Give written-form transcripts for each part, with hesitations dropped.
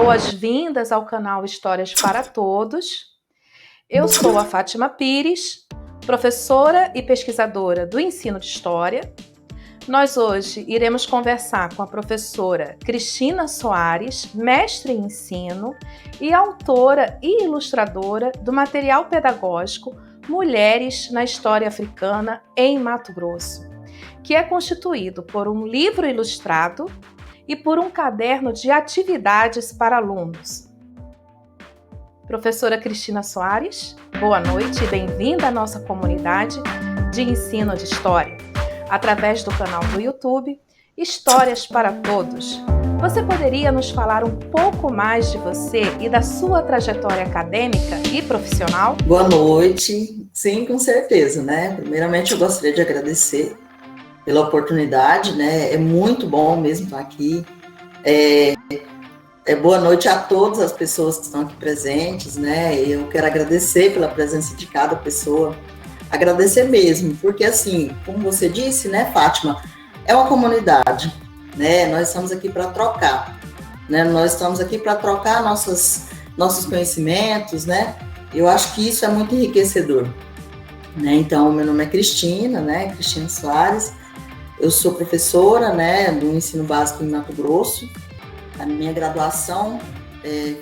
boas-vindas ao canal Histórias para Todos. Eu sou a Fátima Pires, professora e pesquisadora do ensino de História. Nós hoje iremos conversar com a professora Cristina Soares, mestre em ensino e autora e ilustradora do material pedagógico Mulheres na História Africana em Mato Grosso, que é constituído por um livro ilustrado e por um caderno de atividades para alunos. Professora Cristina Soares, boa noite e bem-vinda à nossa comunidade de ensino de História, através do canal do YouTube Histórias para Todos. Você poderia nos falar um pouco mais de você e da sua trajetória acadêmica e profissional? Boa noite, sim, com certeza, né? Primeiramente, eu gostaria de agradecer pela oportunidade, né? É muito bom mesmo estar aqui. Boa noite a todas as pessoas que estão aqui presentes, né? Eu quero agradecer pela presença de cada pessoa, agradecer mesmo, porque assim, como você disse, né, Fátima, é uma comunidade, né? Nós estamos aqui para trocar, né? Nós estamos aqui para trocar nossos conhecimentos, né? Eu acho que isso é muito enriquecedor, né? Então, meu nome é Cristina, né? Cristina Soares. Eu sou professora, né, do ensino básico em Mato Grosso. A minha graduação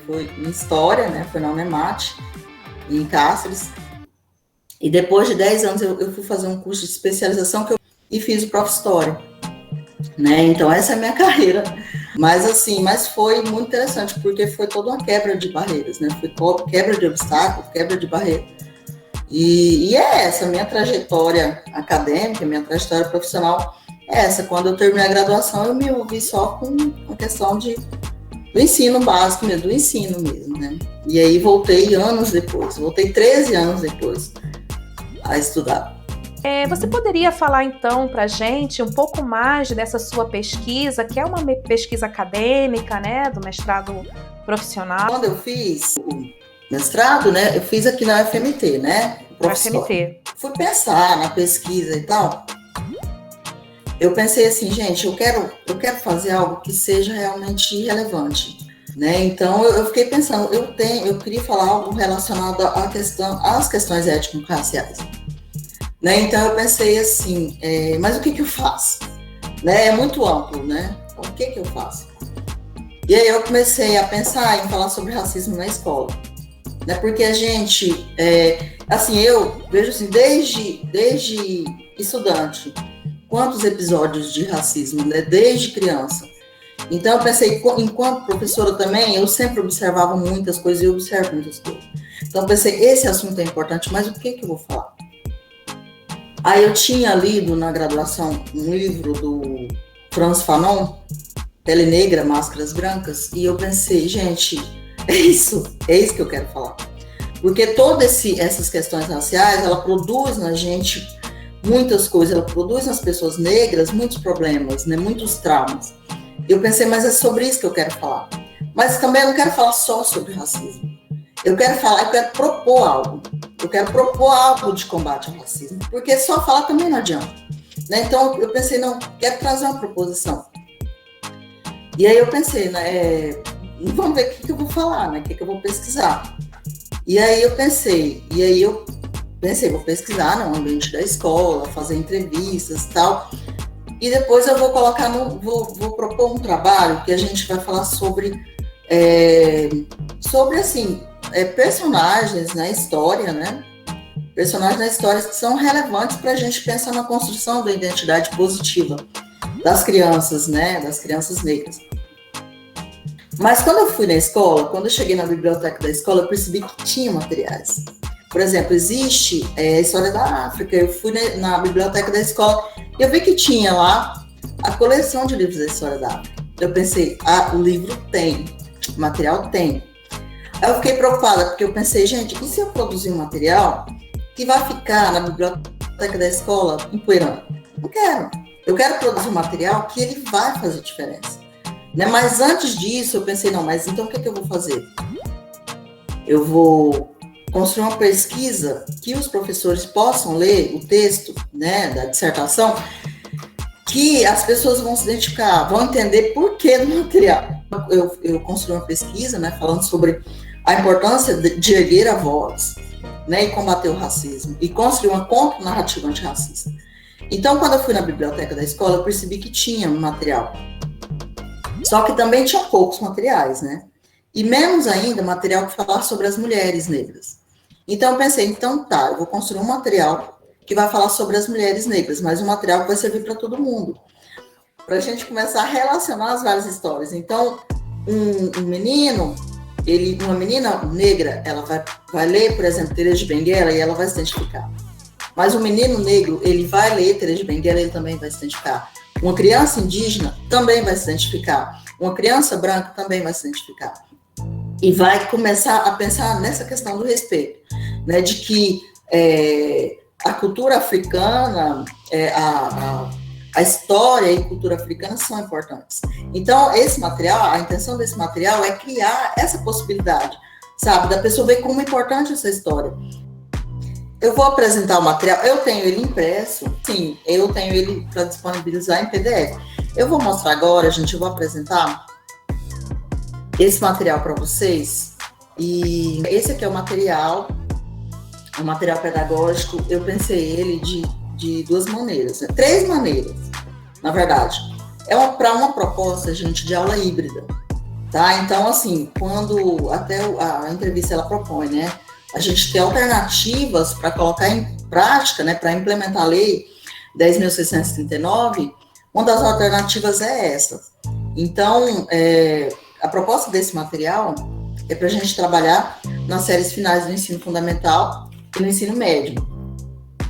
foi em História, né, foi na UNEMAT, em Cáceres. E depois de 10 anos eu fui fazer um curso de especialização e fiz o Prof. História, né? Então essa é a minha carreira. Mas foi muito interessante, porque foi toda uma quebra de barreiras, né? Foi quebra de obstáculos, quebra de barreiras. E é essa minha trajetória acadêmica, minha trajetória profissional. Quando eu terminei a graduação, eu me envolvi só com a questão do ensino básico mesmo, do ensino mesmo, né? E aí voltei 13 anos depois a estudar. Você poderia falar então para a gente um pouco mais dessa sua pesquisa, que é uma pesquisa acadêmica, né, do mestrado profissional? Quando eu fiz o mestrado, né, eu fiz aqui na UFMT, né? UFMT. Fui pensar na pesquisa e tal. Eu pensei assim, gente, eu quero fazer algo que seja realmente relevante, né? Então eu fiquei pensando, eu queria falar algo relacionado às questões étnico-raciais, né? Então eu pensei assim, mas o que eu faço? Né? É muito amplo, né? Então, o que eu faço? E aí eu comecei a pensar em falar sobre racismo na escola, né? Porque a gente, eu vejo assim, desde estudante, quantos episódios de racismo, né, desde criança. Então eu pensei, enquanto professora também, eu sempre observava muitas coisas e eu observo muitas coisas. Então eu pensei, esse assunto é importante, mas o que eu vou falar? Aí eu tinha lido na graduação um livro do Frantz Fanon, Pele Negra, Máscaras Brancas, e eu pensei, gente, é isso que eu quero falar. Porque todas essas questões raciais, ela produz na gente muitas coisas, ela produz nas pessoas negras muitos problemas, né, muitos traumas. Eu pensei, mas é sobre isso que eu quero falar. Mas também eu não quero falar só sobre racismo. Eu quero propor algo. Eu quero propor algo de combate ao racismo. Porque só falar também não adianta, né? Então eu pensei, não, quero trazer uma proposição. E aí eu pensei, né, vamos ver o que eu vou falar, né? O que eu vou pesquisar. E aí eu pensei, vou pesquisar no ambiente da escola, fazer entrevistas e tal, e depois eu vou vou propor um trabalho que a gente vai falar sobre personagens na história, né? Personagens na história que são relevantes para a gente pensar na construção da identidade positiva das crianças, né? Das crianças negras. Mas quando eu fui na escola, quando eu cheguei na biblioteca da escola, eu percebi que tinha materiais. Por exemplo, existe a História da África. Eu fui na biblioteca da escola e eu vi que tinha lá a coleção de livros da História da África. Eu pensei, o livro tem, o material tem. Aí eu fiquei preocupada, porque eu pensei, gente, e se eu produzir um material que vai ficar na biblioteca da escola empoeirando? Não quero. Eu quero produzir um material que ele vai fazer diferença, né? Mas antes disso, eu pensei, não, mas então o que eu vou fazer? Eu vou construir uma pesquisa que os professores possam ler o texto, né, da dissertação, que as pessoas vão se identificar, vão entender por que do material. eu construí uma pesquisa, né, falando sobre a importância de erguer a voz, né, e combater o racismo, e construir uma contra-narrativa antirracista. Então, quando eu fui na biblioteca da escola, eu percebi que tinha um material. Só que também tinha poucos materiais, né? E menos ainda material que falasse sobre as mulheres negras. Então, eu pensei, então tá, eu vou construir um material que vai falar sobre as mulheres negras, mas um material que vai servir para todo mundo. Para a gente começar a relacionar as várias histórias. Então, um menino, uma menina negra, ela vai ler, por exemplo, Teresa de Benguela e ela vai se identificar. Mas um menino negro, ele vai ler Teresa de Benguela e ele também vai se identificar. Uma criança indígena também vai se identificar. Uma criança branca também vai se identificar. E vai começar a pensar nessa questão do respeito, né, de que a cultura africana, a história e cultura africana são importantes. Então, esse material, a intenção desse material é criar essa possibilidade, sabe, da pessoa ver como é importante essa história. Eu vou apresentar o material, eu tenho ele impresso, sim, eu tenho ele para disponibilizar em PDF. Eu vou mostrar agora, gente, eu vou apresentar esse material para vocês. E esse aqui é o material pedagógico. Eu pensei ele de duas maneiras, né? 3 maneiras, na verdade. Para uma proposta, gente, de aula híbrida, tá? Então, assim, quando até a entrevista ela propõe, né? A gente ter alternativas para colocar em prática, né, para implementar a lei 10.639, uma das alternativas é essa. Então, a proposta desse material é para a gente trabalhar nas séries finais do ensino fundamental e no ensino médio,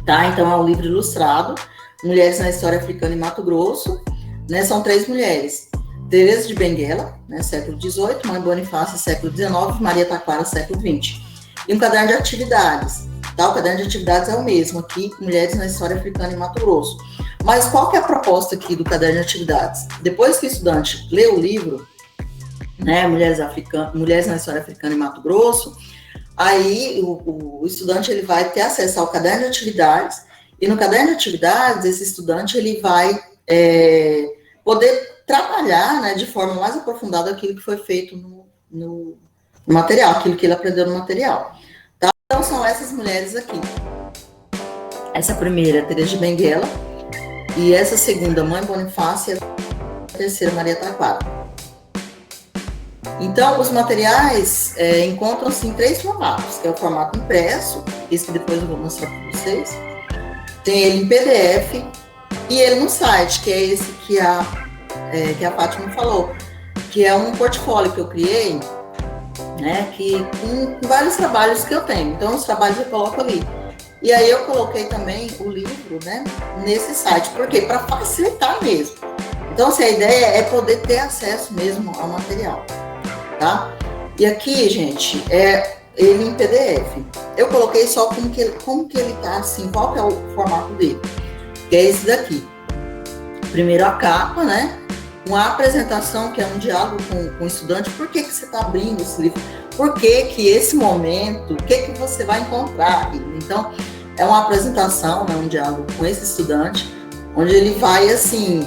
tá? Então, é um livro ilustrado, Mulheres na História Africana em Mato Grosso, né? São 3 mulheres, Teresa de Benguela, né, século XVIII, Mãe Bonifácio, século XIX, Maria Taquara, século XX. E um caderno de atividades, tá? O caderno de atividades é o mesmo aqui, Mulheres na História Africana em Mato Grosso. Mas qual que é a proposta aqui do caderno de atividades? Depois que o estudante lê o livro, né, Mulheres na História Africana em Mato Grosso, aí o estudante ele vai ter acesso ao caderno de atividades, e no caderno de atividades, esse estudante ele vai poder trabalhar, né, de forma mais aprofundada aquilo que foi feito no material, aquilo que ele aprendeu no material. Tá? Então, são essas mulheres aqui. Essa primeira, Teresa de Benguela, e essa segunda, Mãe Bonifácio, e a terceira, Maria Taquara. Então, os materiais encontram-se em 3 formatos, que é o formato impresso, esse que depois eu vou mostrar para vocês, tem ele em PDF, e ele no site, que é esse que a Fátima falou, que é um portfólio que eu criei, né, que com vários trabalhos que eu tenho. Então, os trabalhos eu coloco ali. E aí eu coloquei também o livro, né, nesse site. Por quê? Para facilitar mesmo. Então, a ideia é poder ter acesso mesmo ao material, tá? E aqui, gente, ele em PDF. Eu coloquei só como que ele tá, assim, qual que é o formato dele. Que é esse daqui. Primeiro a capa, né? Uma apresentação, que é um diálogo com o estudante. Por que você está abrindo esse livro? Por que esse momento? O que você vai encontrar aqui? Então, é uma apresentação, né, um diálogo com esse estudante, onde ele vai, assim,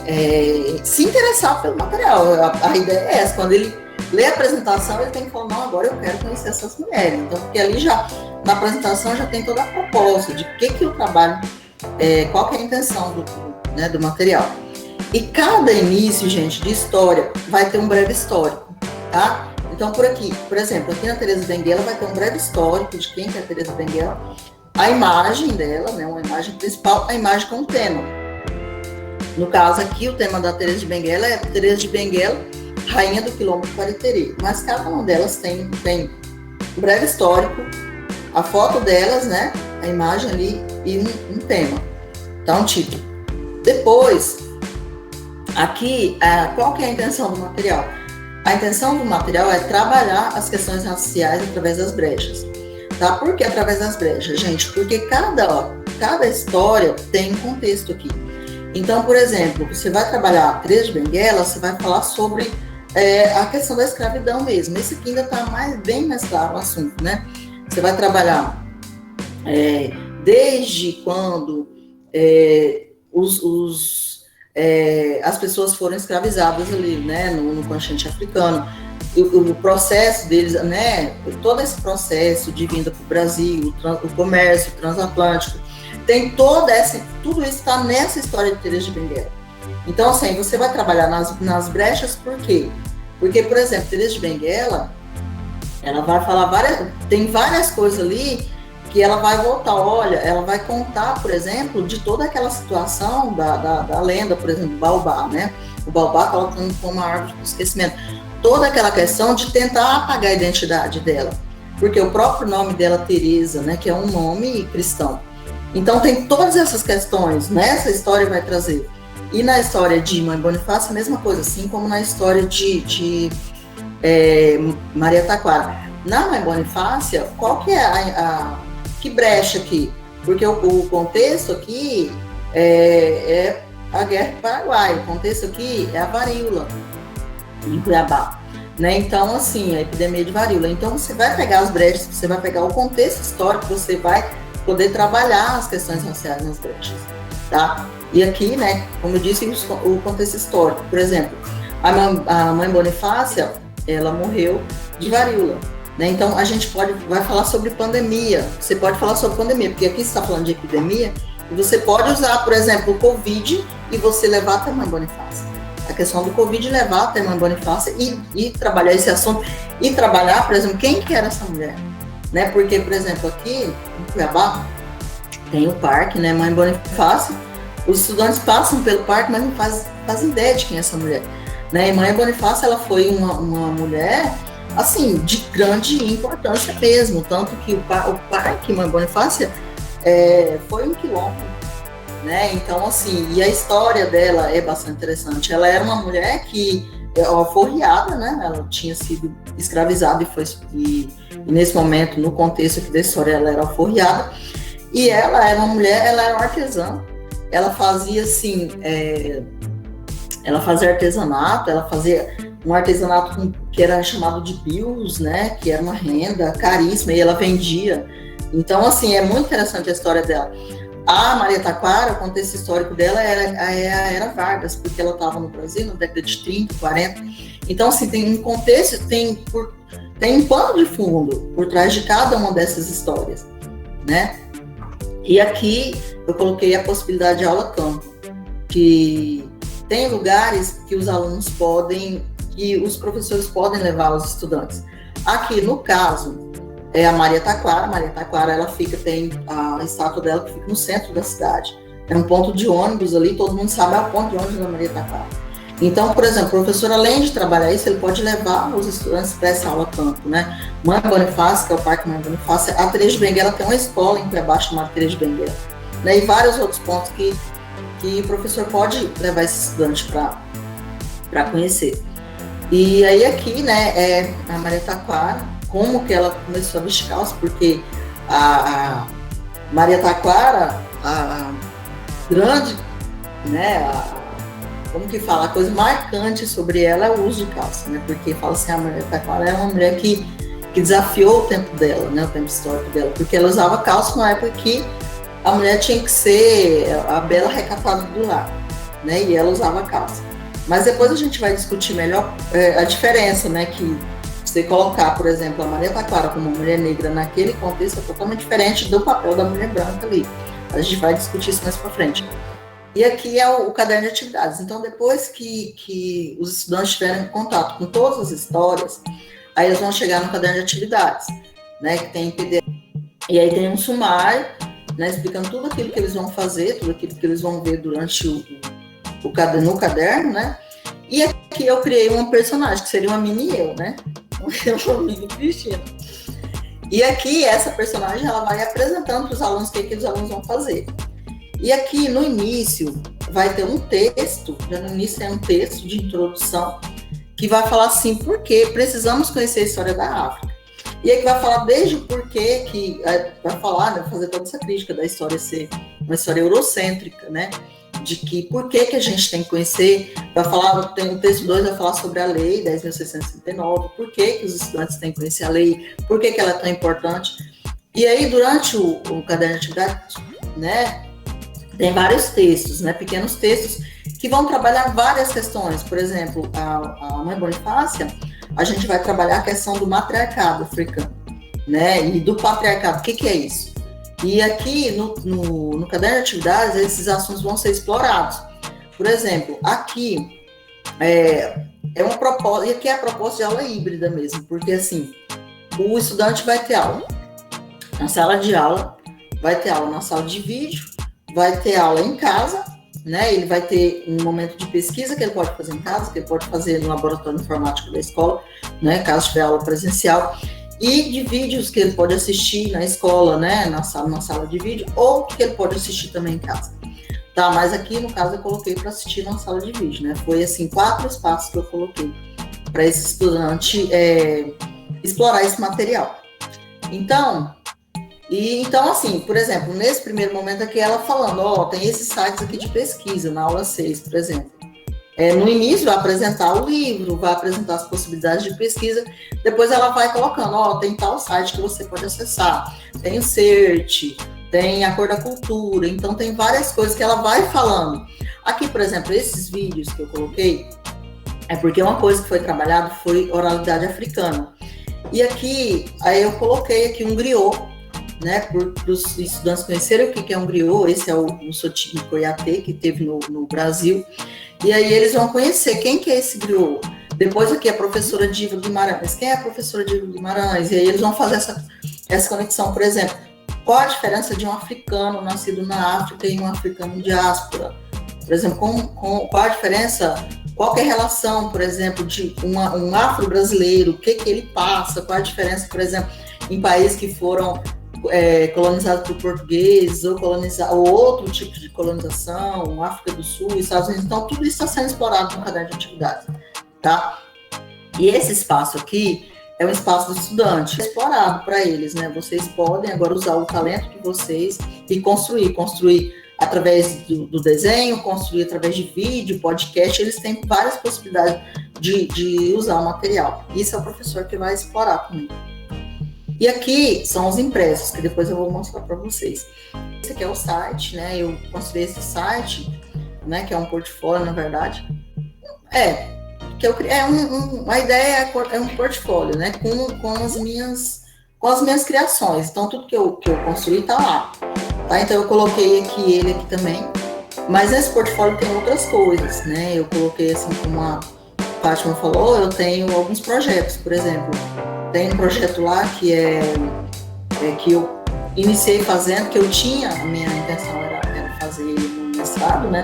se interessar pelo material. A ideia é essa. Quando ele lê a apresentação, ele tem que falar, não, agora eu quero conhecer essas mulheres. Então, porque ali já, na apresentação, já tem toda a proposta de que o trabalho, qual que é a intenção do material. E cada início, gente, de história vai ter um breve histórico, tá? Então, por aqui, por exemplo, aqui na Teresa Benguela vai ter um breve histórico de quem que é a Teresa Benguela, a imagem dela, né, uma imagem principal, a imagem com o tema. No caso aqui, o tema da Teresa de Benguela é Teresa de Benguela, rainha do quilombo do Quariterê. Mas cada uma delas tem um breve histórico, a foto delas, né, a imagem ali e um tema, tá? Um título. Depois, aqui, qual que é a intenção do material? A intenção do material é trabalhar as questões raciais através das brechas. Tá? Por que através das brechas, gente? Porque cada história tem um contexto aqui. Então, por exemplo, você vai trabalhar Teresa de Benguela, você vai falar sobre a questão da escravidão mesmo. Esse aqui ainda está bem mais claro o assunto, né? Você vai trabalhar desde quando as pessoas foram escravizadas ali, né, no continente africano. O processo deles, né, todo esse processo de vinda para o Brasil, o comércio transatlântico, tem tudo isso está nessa história de Teresa de Benguela. Então, assim, você vai trabalhar nas brechas, por quê? Porque, por exemplo, Teresa de Benguela, ela vai falar tem várias coisas ali que ela vai voltar, olha, ela vai contar, por exemplo, de toda aquela situação da lenda, por exemplo, do Baobá, né? O Baobá colocando como uma árvore do esquecimento. Toda aquela questão de tentar apagar a identidade dela, porque o próprio nome dela, Teresa, né, que é um nome cristão. Então tem todas essas questões, nessa história vai trazer. E na história de Mãe Bonifácia, a mesma coisa, assim como na história de Maria Taquara. Na Mãe Bonifácia, qual que é que brecha aqui? Porque o contexto aqui é a Guerra do Paraguai, o contexto aqui é a varíola em Cuiabá, né? Então, assim, a epidemia de varíola. Então, você vai pegar as brechas, você vai pegar o contexto histórico, você vai poder trabalhar as questões raciais nas brechas, tá? E aqui, né, como eu disse, o contexto histórico. Por exemplo, a Mãe Bonifácia, ela morreu de varíola, né? Então, a gente vai falar sobre pandemia. Você pode falar sobre pandemia, porque aqui você está falando de epidemia, e você pode usar, por exemplo, o Covid e você levar até a Mãe Bonifácia. A questão do Covid levar até a Mãe Bonifácia e trabalhar esse assunto, e trabalhar, por exemplo, quem que era essa mulher, né? Porque, por exemplo, aqui em Cuiabá tem o parque, né, Mãe Bonifácia, os estudantes passam pelo parque, mas não fazem ideia de quem é essa mulher, né? E Mãe Bonifácia, ela foi uma mulher, assim, de grande importância mesmo, tanto que o parque Mãe Bonifácia foi um quilombo, né? Então, assim, e a história dela é bastante interessante. Ela era uma mulher que alforriada, né? Ela tinha sido escravizada e nesse momento, no contexto aqui da história, ela era alforriada. E ela era uma mulher, ela era uma artesã. Ela fazia, assim, ela fazia artesanato, ela fazia um artesanato que era chamado de bios, né? Que era uma renda caríssima e ela vendia. Então, assim, é muito interessante a história dela. A Maria Taquara, o contexto histórico dela era Vargas, porque ela estava no Brasil na década de 30, 40. Então, assim, tem um contexto, tem um pano de fundo por trás de cada uma dessas histórias, né? E aqui eu coloquei a possibilidade de aula campo, que tem lugares que os alunos que os professores podem levar os estudantes. Aqui, no caso, é a Maria Taquara. Maria Taquara, ela tem a estátua dela que fica no centro da cidade. É um ponto de ônibus ali, todo mundo sabe, é o ponto de ônibus da Maria Taquara. Então, por exemplo, o professor, além de trabalhar isso, ele pode levar os estudantes para essa aula campo, né? Mãe Bonifácia, que é o Parque Mãe Bonifácia, a Teresa de Benguela tem uma escola em Cuiabá chamada Teresa de Benguela, né? E vários outros pontos que o professor pode levar esse estudante para conhecer. E aí aqui, né, a Maria Taquara, como que ela começou a vestir calça, porque a Maria Taquara, a grande, né, como que fala, a coisa marcante sobre ela é o uso de calça, né, porque fala assim, a Maria Taquara é uma mulher que desafiou o tempo dela, né, o tempo histórico dela, porque ela usava calça na época que a mulher tinha que ser a bela recatada do lar, né, e ela usava calça. Mas depois a gente vai discutir melhor a diferença, né, que você colocar, por exemplo, a Maria Taquara como uma mulher negra naquele contexto é totalmente diferente do papel da mulher branca ali. A gente vai discutir isso mais para frente. E aqui é o caderno de atividades. Então, depois que os estudantes tiverem contato com todas as histórias, aí eles vão chegar no caderno de atividades, né, que tem PDF. E aí tem um sumário, né, explicando tudo aquilo que eles vão fazer, tudo aquilo que eles vão ver durante no caderno, né? E aqui eu criei uma personagem, que seria uma mini eu, né? Uma mini Cristina. E aqui, essa personagem, ela vai apresentando para os alunos o que os alunos vão fazer. E aqui, no início, vai ter um texto, já no início tem um texto de introdução, que vai falar assim, por que precisamos conhecer a história da África. E aí vai falar desde o porquê, vai falar, né, fazer toda essa crítica da história ser uma história eurocêntrica, né? De que por que a gente tem que conhecer, vai falar, tem o texto 2 vai falar sobre a lei 10.639, por que os estudantes têm que conhecer a lei, por que ela é tão importante. E aí, durante o caderno de atividade, né, tem vários textos, né, pequenos textos, que vão trabalhar várias questões. Por exemplo, a Mãe Bonifácia, a gente vai trabalhar a questão do matriarcado africano, né? E do patriarcado. O que é isso? E aqui no caderno de atividades, esses assuntos vão ser explorados. Por exemplo, aqui é uma proposta, e aqui é a proposta de aula híbrida mesmo, porque assim, o estudante vai ter aula na sala de aula, vai ter aula na sala de vídeo, vai ter aula em casa, né? Ele vai ter um momento de pesquisa que ele pode fazer em casa, que ele pode fazer no laboratório informático da escola, né? Caso tiver aula presencial, e de vídeos que ele pode assistir na escola, né? Na sala de vídeo, ou que ele pode assistir também em casa. Tá, mas aqui no caso eu coloquei para assistir na sala de vídeo, né? Foi assim 4 espaços que eu coloquei para esse estudante explorar esse material. Então assim, por exemplo, nesse primeiro momento aqui ela falando, tem esses sites aqui de pesquisa, na aula 6, por exemplo. No início vai apresentar o livro, vai apresentar as possibilidades de pesquisa, depois ela vai colocando, tem tal site que você pode acessar, tem o CERT, tem a Cor da Cultura, então tem várias coisas que ela vai falando. Aqui, por exemplo, esses vídeos que eu coloquei, é porque uma coisa que foi trabalhada foi oralidade africana. E aqui, aí eu coloquei aqui um griot, né, para os estudantes conhecerem o que é um griot. Esse é o Soti Koyate, que teve no Brasil, e aí eles vão conhecer quem que é esse griot. Depois aqui a professora Diva Guimarães, quem é a professora Diva Guimarães? E aí eles vão fazer essa conexão, por exemplo, qual a diferença de um africano nascido na África e um africano em diáspora? Por exemplo, qual a diferença, qual que é a relação, por exemplo, de um afro-brasileiro, o que ele passa, qual a diferença, por exemplo, em países que foram colonizados por portugueses ou outro tipo de colonização, África do Sul, Estados Unidos. Então, tudo isso está sendo explorado no caderno de atividades, tá? E esse espaço aqui é um espaço do estudante, explorado para eles, né? Vocês podem agora usar o talento de vocês e construir através do desenho, construir através de vídeo, podcast. Eles têm várias possibilidades de usar o material. Isso é o professor que vai explorar também. E aqui são os impressos, que depois eu vou mostrar para vocês. Esse aqui é o site, né? Eu construí esse site, né? Que é um portfólio, na verdade. A ideia é um portfólio, né? Com as minhas criações. Então, tudo que eu construí tá lá. Tá? Então, eu coloquei ele aqui também. Mas nesse portfólio tem outras coisas, né? Eu coloquei, assim, como a Fátima falou, eu tenho alguns projetos, por exemplo. Tem um projeto lá que que eu iniciei fazendo, que eu tinha, a minha intenção era fazer no mestrado, né?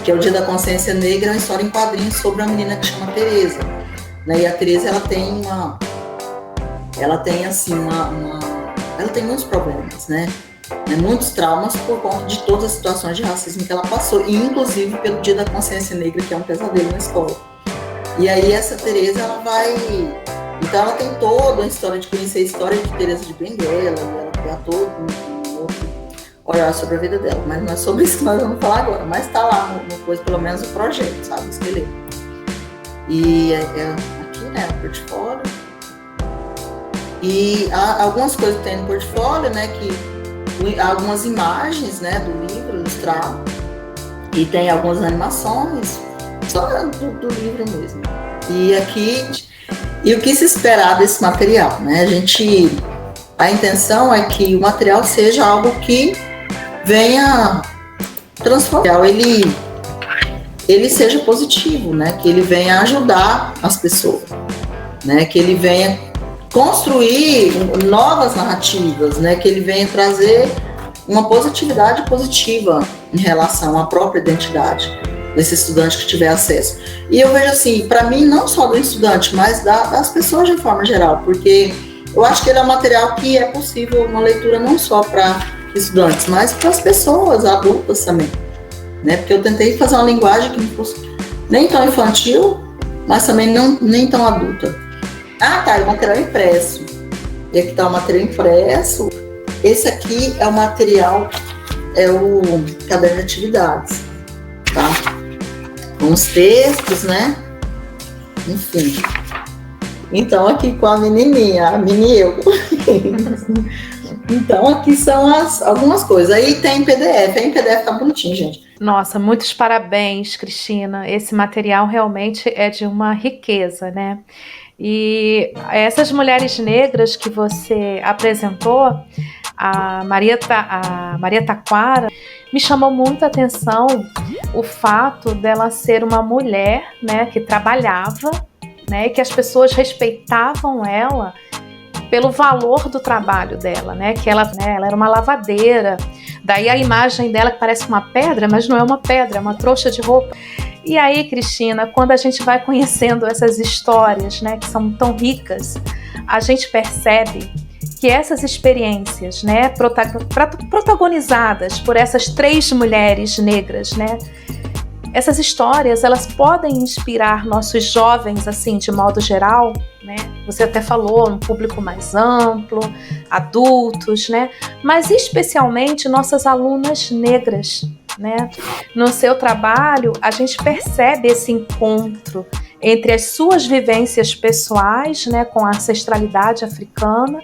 Que é o Dia da Consciência Negra, uma história em quadrinhos sobre uma menina que chama Tereza, né? E a Tereza, ela tem muitos problemas, né? Muitos traumas por conta de todas as situações de racismo que ela passou, e inclusive pelo Dia da Consciência Negra, que é um pesadelo na escola. E aí essa Tereza, então ela tem toda a história de conhecer a história de Tereza de Benguela, e ela criar todo um outro olhar sobre a vida dela, mas não é sobre isso que nós vamos falar agora, mas tá lá no coisa, pelo menos o projeto, sabe, esqueleto. E aqui, né, o portfólio. E há algumas coisas que tem no portfólio, né, algumas imagens, né, do livro ilustrado, e tem algumas animações, só do livro mesmo. E o que se esperar desse material, né? A intenção é que o material seja algo que venha transformar, ele seja positivo, né? Que ele venha ajudar as pessoas, né? Que ele venha construir novas narrativas, né? Que ele venha trazer uma positividade positiva em relação à própria identidade desse estudante que tiver acesso. E eu vejo assim, para mim, não só do estudante, mas das pessoas de forma geral, porque eu acho que ele é um material que é possível uma leitura não só para estudantes, mas para as pessoas adultas também, né? Porque eu tentei fazer uma linguagem que não fosse nem tão infantil, mas também nem tão adulta. E o material impresso. E aqui está o material impresso. Esse aqui é o material, é o caderno de atividades, tá? Com os textos, né? Enfim. Então, aqui com a menininha, a mini eu. Então, aqui são algumas coisas. Aí tem PDF. Aí em PDF tá bonitinho, gente. Nossa, muitos parabéns, Cristina. Esse material realmente é de uma riqueza, né? E essas mulheres negras que você apresentou, a Maria Taquara, me chamou muita atenção o fato dela ser uma mulher, né, que trabalhava, né, e que as pessoas respeitavam ela pelo valor do trabalho dela, né? Que ela era uma lavadeira. Daí a imagem dela que parece uma pedra, mas não é uma pedra, é uma trouxa de roupa. E aí, Cristina, quando a gente vai conhecendo essas histórias, né, que são tão ricas, a gente percebe que essas experiências, né, protagonizadas por essas 3 mulheres negras, né, essas histórias, elas podem inspirar nossos jovens, assim, de modo geral, né? Você até falou, um público mais amplo, adultos, né? Mas especialmente nossas alunas negras, né? No seu trabalho, a gente percebe esse encontro entre as suas vivências pessoais, né, com a ancestralidade africana,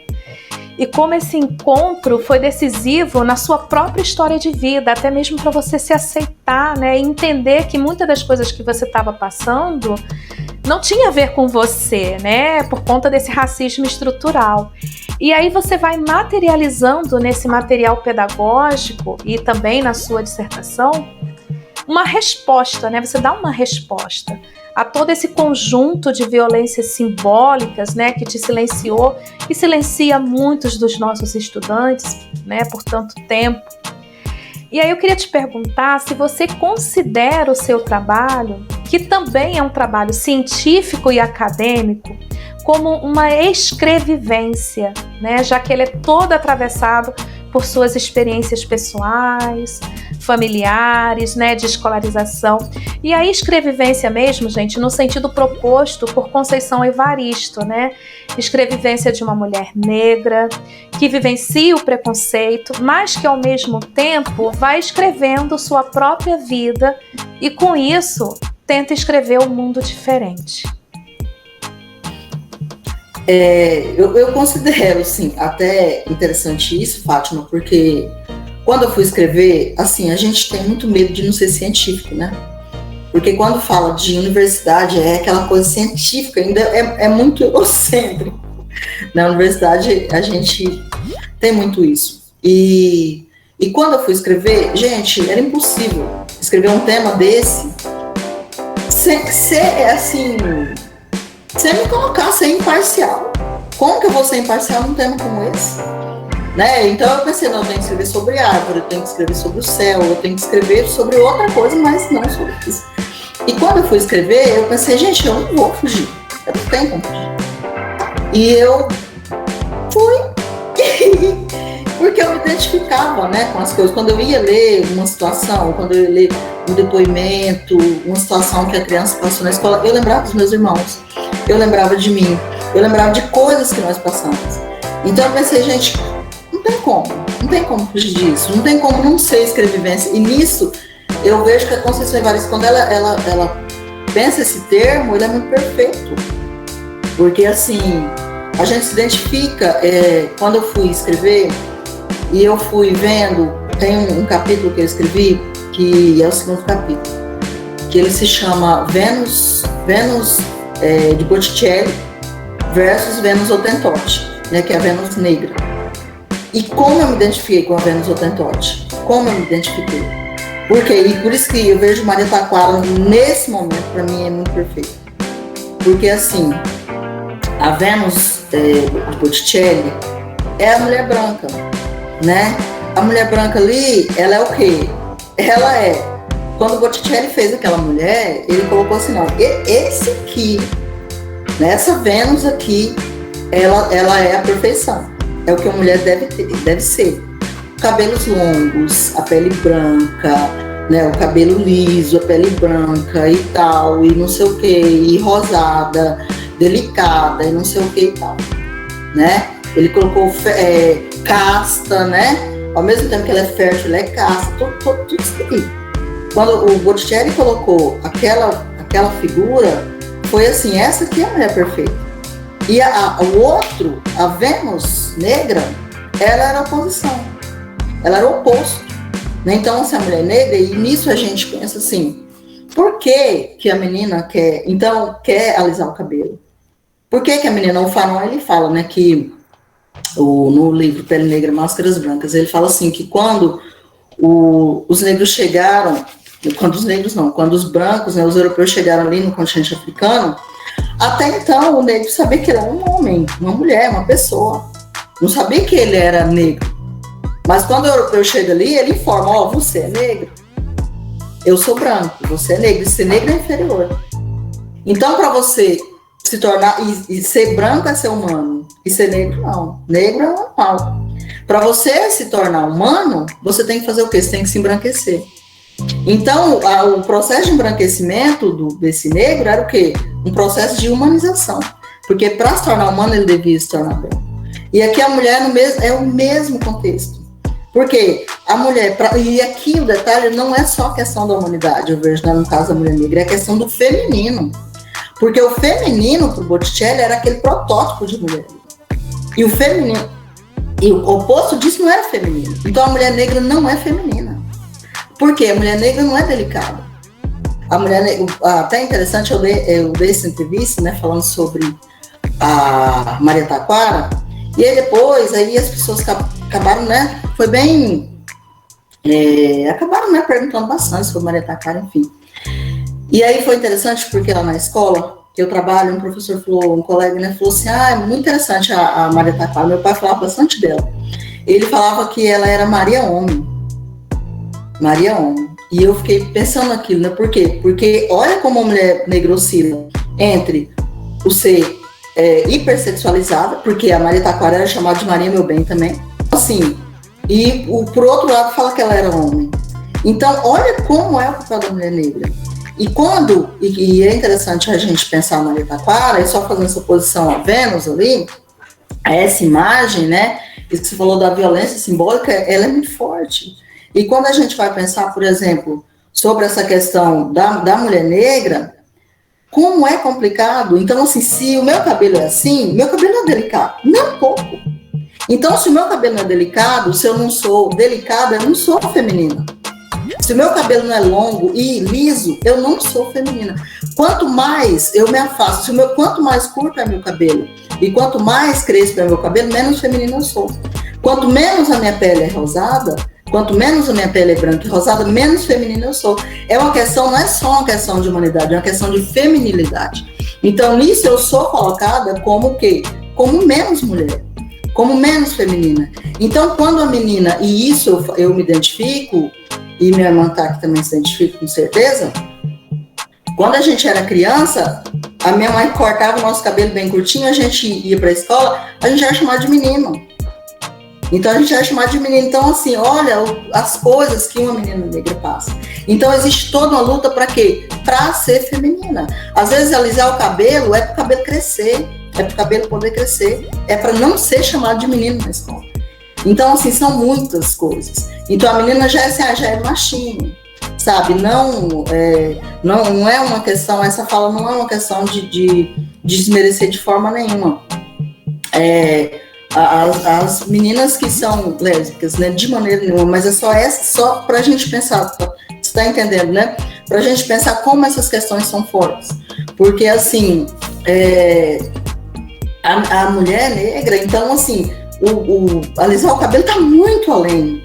e como esse encontro foi decisivo na sua própria história de vida, até mesmo para você se aceitar, né, e entender que muitas das coisas que você estava passando não tinha a ver com você, né, por conta desse racismo estrutural. E aí você vai materializando nesse material pedagógico e também na sua dissertação uma resposta, né, você dá uma resposta a todo esse conjunto de violências simbólicas, né, que te silenciou e silencia muitos dos nossos estudantes, né, por tanto tempo. E aí eu queria te perguntar se você considera o seu trabalho, que também é um trabalho científico e acadêmico, como uma escrevivência, né, já que ele é todo atravessado por suas experiências pessoais, familiares, né, de escolarização. E a escrevivência mesmo, gente, no sentido proposto por Conceição Evaristo, né? Escrevivência de uma mulher negra que vivencia o preconceito, mas que ao mesmo tempo vai escrevendo sua própria vida e com isso tenta escrever um mundo diferente. Eu considero, sim, até interessante isso, Fátima, porque quando eu fui escrever, assim, a gente tem muito medo de não ser científico, né? Porque quando fala de universidade, é aquela coisa científica, ainda é muito egocêntrico. Na universidade, a gente tem muito isso. E quando eu fui escrever, gente, era impossível escrever um tema desse sem me colocar, ser imparcial. Como que eu vou ser imparcial num tema como esse? Né? Então eu pensei, não, eu tenho que escrever sobre árvore, eu tenho que escrever sobre o céu, eu tenho que escrever sobre outra coisa, mas não sobre isso. E quando eu fui escrever, eu pensei, gente, eu não vou fugir, eu não tenho como fugir. E eu fui, porque eu me identificava, né, com as coisas. Quando eu ia ler uma situação, quando eu ia ler um depoimento, uma situação que a criança passou na escola, eu lembrava dos meus irmãos, eu lembrava de mim, eu lembrava de coisas que nós passamos. Então eu pensei, gente, não tem como fugir disso, não tem como não ser escrevivência. E nisso, eu vejo que a Conceição Evaristo, quando ela pensa esse termo, ele é muito perfeito. Porque, assim, a gente se identifica, quando eu fui escrever, e eu fui vendo, tem um capítulo que eu escrevi, que é o segundo capítulo, que ele se chama Vênus de Botticelli versus Vênus Hottentote, né, que é a Vênus negra. E como eu me identifiquei com a Vênus Hottentote? Como eu me identifiquei? Porque, e por isso que eu vejo Maria Taquara nesse momento, para mim, é muito perfeito. Porque, assim, a Vênus de Botticelli é a mulher branca, né? A mulher branca ali, ela é o quê? Ela é, quando Botticelli fez aquela mulher, ele colocou assim, não, esse aqui, nessa Vênus aqui, ela é a perfeição. É o que a mulher deve ser. Cabelos longos, a pele branca, né, o cabelo liso, a pele branca e tal, e não sei o que, e rosada, delicada, e não sei o que e tal, né? Ele colocou casta, né? Ao mesmo tempo que ela é fértil, ela é casta, tudo isso aqui. Quando o Botticelli colocou aquela figura, foi assim, essa aqui é a mulher perfeita. E o outro, a Vênus negra, ela era a oposição. Ela era o oposto. Né? Então, essa mulher é negra, e nisso a gente pensa assim, por que que a menina quer alisar o cabelo? Por que que a menina, o Fanon, ele fala, né, que no livro Pele Negra, Máscaras Brancas, ele fala assim, que quando os negros chegaram, quando os brancos, né, os europeus chegaram ali no continente africano, até então o negro sabia que ele era um homem, uma mulher, uma pessoa, não sabia que ele era negro. Mas quando o europeu chega ali, ele informa, você é negro, eu sou branco, você é negro, e ser negro é inferior. Então, para você se tornar, e ser branco é ser humano, e ser negro não, negro é normal. Para você se tornar humano, você tem que fazer o quê? Você tem que se embranquecer. Então, o processo de embranquecimento desse negro era o quê? Um processo de humanização. Porque para se tornar humano, ele devia se tornar branco. E aqui a mulher é o mesmo contexto. Porque a mulher, e aqui o detalhe não é só a questão da humanidade, eu vejo, no caso da mulher negra, é a questão do feminino. Porque o feminino, para o Botticelli, era aquele protótipo de mulher. E o feminino, e o oposto disso não era feminino. Então a mulher negra não é feminina. Por quê? A mulher negra não é delicada. A mulher negra, até interessante, eu dei essa entrevista, né, falando sobre a Maria Taquara, e aí depois, aí as pessoas acabaram, né, foi bem, acabaram, né, perguntando bastante sobre Maria Taquara, enfim. E aí foi interessante porque lá na escola que eu trabalho, um professor falou, um colega, né, falou assim, é muito interessante a Maria Taquara, meu pai falava bastante dela. Ele falava que ela era Maria Homem. Maria Homem. E eu fiquei pensando naquilo, né, por quê? Porque olha como a mulher negra oscila entre o ser hipersexualizada, porque a Maria Taquara era chamada de Maria Meu Bem também, assim, e por outro lado fala que ela era homem. Então, olha como é o papel da mulher negra. E é interessante a gente pensar na Maria Taquara, e só fazendo essa posição a Vênus ali, essa imagem, né, isso que você falou da violência simbólica, ela é muito forte. E quando a gente vai pensar, por exemplo, sobre essa questão da mulher negra, como é complicado. Então, assim, se o meu cabelo é assim, meu cabelo é delicado, não pouco. Então, se o meu cabelo não é delicado, se eu não sou delicada, eu não sou feminina. Se o meu cabelo não é longo e liso, eu não sou feminina. Quanto mais eu me afasto, quanto mais curto é meu cabelo e quanto mais crespo é meu cabelo, menos feminina eu sou. Quanto menos a minha pele é rosada, quanto menos a minha pele é branca e rosada, menos feminina eu sou. Não é só uma questão de humanidade, é uma questão de feminilidade. Então, nisso eu sou colocada como o quê? Como menos mulher, como menos feminina. Então, quando a menina, e isso eu me identifico, e minha irmã tá aqui também se identifica com certeza, quando a gente era criança, a minha mãe cortava o nosso cabelo bem curtinho, a gente ia para a escola, a gente era chamado de menino. Então, a gente era chamado de menino. Então, assim, olha as coisas que uma menina negra passa. Então, existe toda uma luta para quê? Para ser feminina. Às vezes, alisar o cabelo é para o cabelo crescer, é para o cabelo poder crescer, é para não ser chamado de menino na escola. Então, assim, são muitas coisas. Então, a menina já é machinho, sabe? Não é uma questão, essa fala não é uma questão de desmerecer de forma nenhuma. As meninas que são lésbicas, né, de maneira nenhuma, mas é só para a gente pensar, você está entendendo, né? Para a gente pensar como essas questões são fortes. Porque, assim, a mulher negra, então, assim, alisar o cabelo está muito além.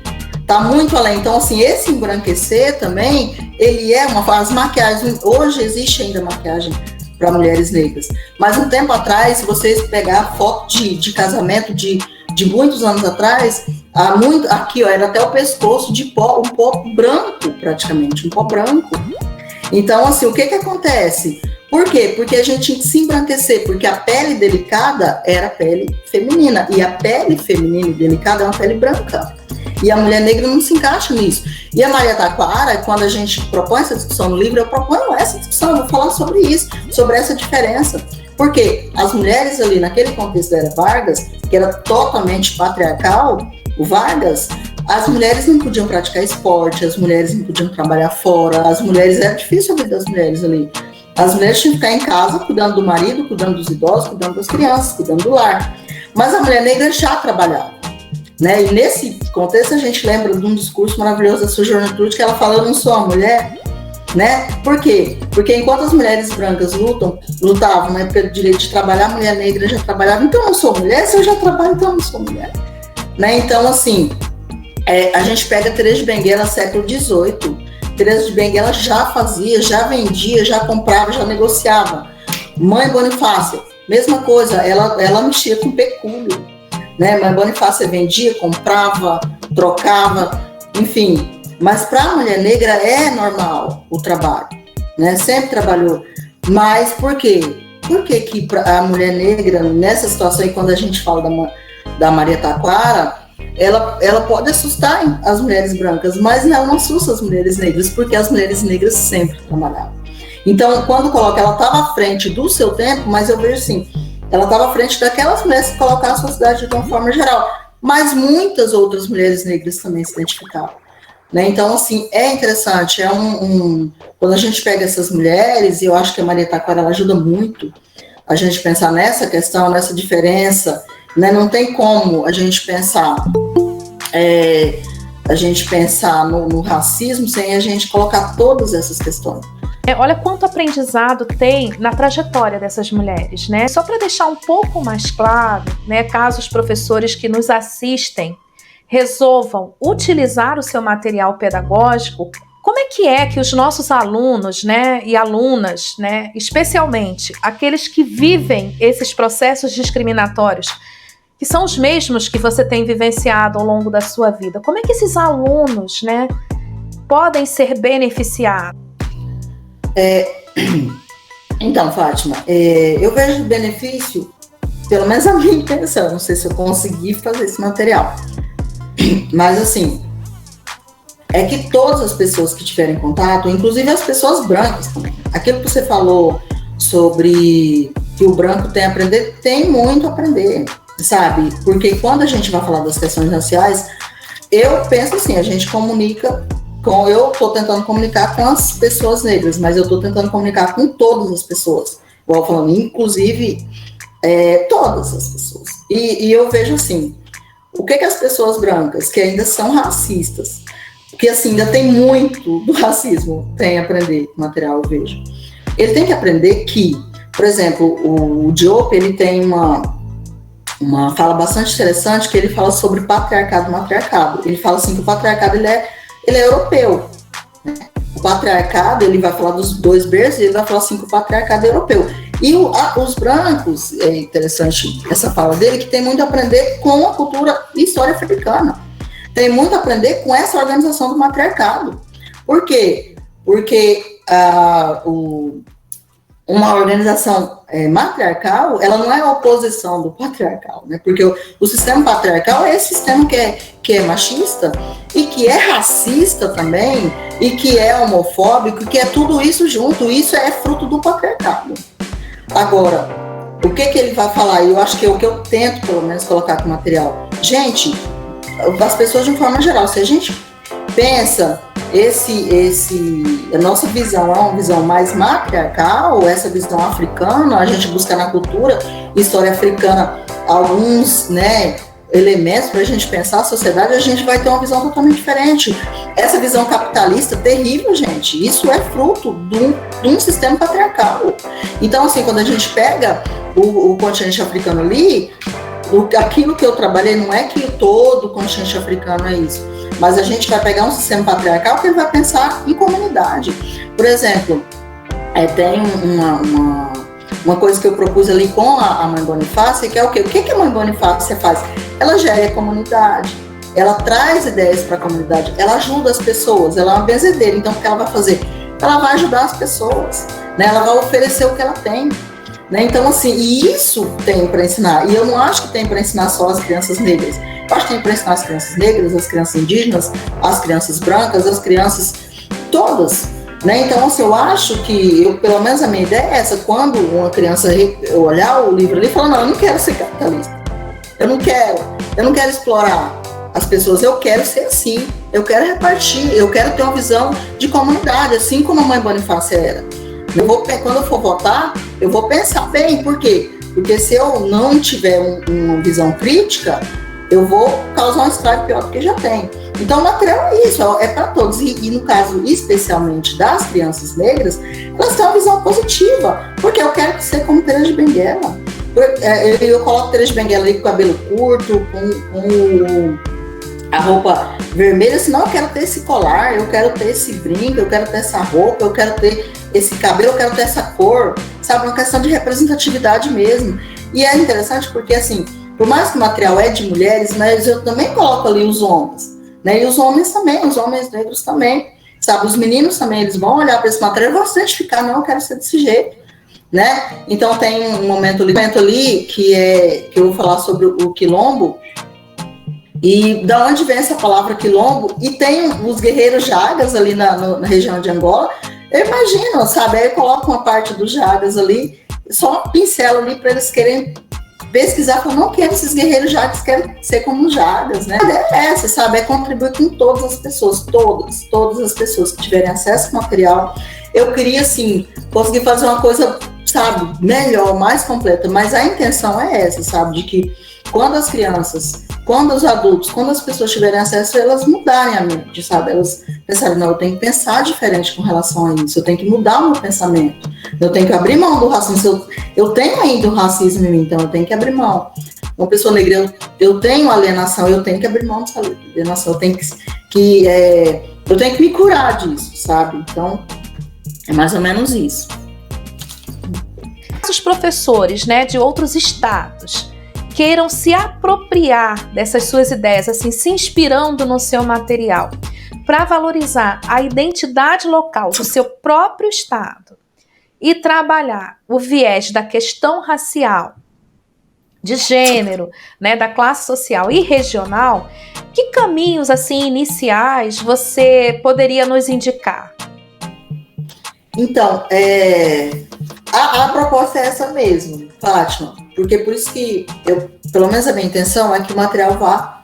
Então, assim, esse embranquecer também, ele as maquiagens, hoje existe ainda maquiagem para mulheres negras, mas um tempo atrás, se vocês pegar foto de casamento de muitos anos atrás, aqui, ó, era até o pescoço de pó, um pó branco, praticamente, um pó branco. Então, assim, o que acontece? Por quê? Porque a gente tinha que se embranquecer, porque a pele delicada era a pele feminina, e a pele feminina e delicada é uma pele branca. E a mulher negra não se encaixa nisso. E a Maria Taquara, quando a gente propõe essa discussão no livro, eu proponho essa discussão, eu vou falar sobre isso, sobre essa diferença. Porque as mulheres ali, naquele contexto da Era Vargas, que era totalmente patriarcal, o Vargas, as mulheres não podiam praticar esporte, as mulheres não podiam trabalhar fora, era difícil a vida das mulheres ali. As mulheres tinham que ficar em casa, cuidando do marido, cuidando dos idosos, cuidando das crianças, cuidando do lar. Mas a mulher negra já trabalhava. né? E nesse contexto a gente lembra de um discurso maravilhoso da Sojourner Truth, que ela fala: eu não sou uma mulher, né? Por quê? Porque enquanto as mulheres brancas lutavam na época do direito de trabalhar, a mulher negra já trabalhava. Então eu não sou mulher, se eu já trabalho, então eu não sou mulher, né? Então, assim, a gente pega Teresa de Benguela, século XVIII. Teresa de Benguela já fazia, já vendia, já comprava, já negociava. Mãe Bonifácia, mesma coisa, ela mexia com pecúlio, né? Mãe Bonifácia vendia, comprava, trocava, enfim. Mas para a mulher negra é normal o trabalho, né? Sempre trabalhou. Mas por quê? Por que a mulher negra, nessa situação aí, quando a gente fala da Maria Taquara, ela pode assustar as mulheres brancas, mas ela não assusta as mulheres negras, porque as mulheres negras sempre trabalhavam. Então, quando coloca, ela estava à frente do seu tempo, mas eu vejo assim, ela estava à frente daquelas mulheres que colocaram a sociedade de uma forma geral, mas muitas outras mulheres negras também se identificavam, né? Então, assim, é interessante, quando a gente pega essas mulheres, e eu acho que a Maria Taquara ela ajuda muito a gente pensar nessa questão, nessa diferença, né? Não tem como a gente pensar no racismo sem a gente colocar todas essas questões. Olha quanto aprendizado tem na trajetória dessas mulheres, né? Só para deixar um pouco mais claro, né, caso os professores que nos assistem resolvam utilizar o seu material pedagógico, como é que os nossos alunos, né, e alunas, né, especialmente aqueles que vivem esses processos discriminatórios, que são os mesmos que você tem vivenciado ao longo da sua vida, como é que esses alunos, né, podem ser beneficiados? Então, Fátima, eu vejo benefício, pelo menos a minha intenção, não sei se eu consegui fazer esse material, mas assim, é que todas as pessoas que tiverem contato, inclusive as pessoas brancas também, aquilo que você falou sobre que o branco tem a aprender, tem muito a aprender, sabe? Porque quando a gente vai falar das questões raciais, eu penso assim, a gente comunica eu estou tentando comunicar com as pessoas negras, mas eu estou tentando comunicar com todas as pessoas, igual falando, inclusive todas as pessoas. E eu vejo assim, o que as pessoas brancas, que ainda são racistas, que assim, ainda tem muito do racismo, tem a aprender material, eu vejo. Ele tem que aprender que, por exemplo, o Diop, ele tem uma fala bastante interessante, que ele fala sobre patriarcado e matriarcado. Ele fala assim que o patriarcado, ele é europeu. O patriarcado, ele vai falar dos dois berços, ele vai falar assim que o patriarcado é europeu. E os brancos, é interessante essa fala dele, que tem muito a aprender com a cultura e história africana. Tem muito a aprender com essa organização do matriarcado. Por quê? Porque uma organização matriarcal, ela não é a oposição do patriarcal, né? Porque o sistema patriarcal é esse sistema que é machista e que é racista também, e que é homofóbico, que é tudo isso junto. Isso é fruto do patriarcado. Agora, o que ele vai falar? Eu acho que é o que eu tento, pelo menos, colocar com o material. Gente, as pessoas de uma forma geral, se a gente pensa a nossa visão é uma visão mais matriarcal, essa visão africana, a gente busca na cultura, história africana, alguns, né, elementos para a gente pensar a sociedade, a gente vai ter uma visão totalmente diferente. Essa visão capitalista terrível, gente, isso é fruto de um sistema patriarcal. Então, assim, quando a gente pega o continente africano ali, aquilo que eu trabalhei não é que todo o continente africano é isso, mas a gente vai pegar um sistema patriarcal que ele vai pensar em comunidade. Por exemplo, tem uma coisa que eu propus ali com a Mãe Bonifácia, que é o quê? O que a Mãe Bonifácia faz? Ela gera a comunidade, ela traz ideias para a comunidade, ela ajuda as pessoas, ela é uma benzedeira. Então, o que ela vai fazer? Ela vai ajudar as pessoas, né? Ela vai oferecer o que ela tem. Né? Então, assim, e isso tem para ensinar. E eu não acho que tem para ensinar só as crianças negras. Eu acho que tem para ensinar as crianças negras, as crianças indígenas, as crianças brancas, as crianças todas. Né? Então, assim, eu acho que, pelo menos a minha ideia é essa, quando uma criança olhar o livro ali e falar, não, eu não quero ser capitalista. Eu não quero explorar as pessoas, eu quero ser assim, eu quero repartir, eu quero ter uma visão de comunidade, assim como a Mãe Bonifácia era. Quando eu for votar, eu vou pensar bem, por quê? Porque se eu não tiver uma visão crítica, eu vou causar um estrago pior do que já tem. Então, o material é isso, é para todos. E no caso, especialmente das crianças negras, elas têm uma visão positiva, porque eu quero ser como Teresa de Benguela. Eu coloco Teresa de Benguela ali com o cabelo curto, com a roupa vermelha, senão eu quero ter esse colar, eu quero ter esse brinco, eu quero ter essa roupa, eu quero ter esse cabelo, eu quero ter essa cor, sabe? Uma questão de representatividade mesmo. E é interessante porque, assim, por mais que o material é de mulheres, mas eu também coloco ali os homens, né? E os homens também, os homens negros também, sabe? Os meninos também, eles vão olhar para esse material e vão se identificar, não, eu quero ser desse jeito, né? Então tem um momento ali que eu vou falar sobre o quilombo, e da onde vem essa palavra quilombo, e tem os guerreiros jagas ali na região de Angola, eu imagino, sabe? Aí eu coloco uma parte dos jagas ali, só um pincel ali para eles querem pesquisar, eu não quero esses guerreiros jagas, quero ser como jagas, né? É essa, sabe? É contribuir com todas as pessoas, todas as pessoas que tiverem acesso ao material. Eu queria, assim, conseguir fazer uma coisa, sabe, melhor, mais completa, mas a intenção é essa, sabe? De que quando as crianças, quando os adultos, quando as pessoas tiverem acesso, elas mudarem a mente, sabe? Elas pensarem, não, eu tenho que pensar diferente com relação a isso, eu tenho que mudar o meu pensamento, eu tenho que abrir mão do racismo, eu tenho ainda o racismo em mim, então eu tenho que abrir mão. Uma pessoa negra, eu tenho alienação, eu tenho que abrir mão dessa alienação, eu tenho que me curar disso, sabe? Então, é mais ou menos isso. Os professores, né, de outros estados queiram se apropriar dessas suas ideias, assim, se inspirando no seu material, para valorizar a identidade local do seu próprio estado e trabalhar o viés da questão racial, de gênero, né, da classe social e regional, que caminhos, assim, iniciais você poderia nos indicar? Então, a proposta é essa mesmo, Fátima, porque por isso que pelo menos a minha intenção é que o material vá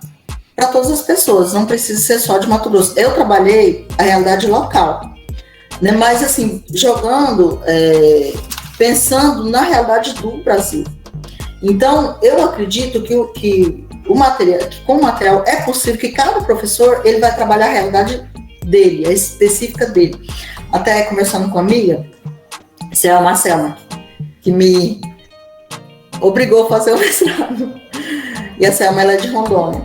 para todas as pessoas, não precisa ser só de Mato Grosso. Eu trabalhei a realidade local, né, mas assim, jogando, pensando na realidade do Brasil. Então, eu acredito que com o material é possível que cada professor ele vai trabalhar a realidade dele, a específica dele. Até conversando com a amiga, Selma, que me obrigou a fazer o mestrado. E a Selma, ela é de Rondônia.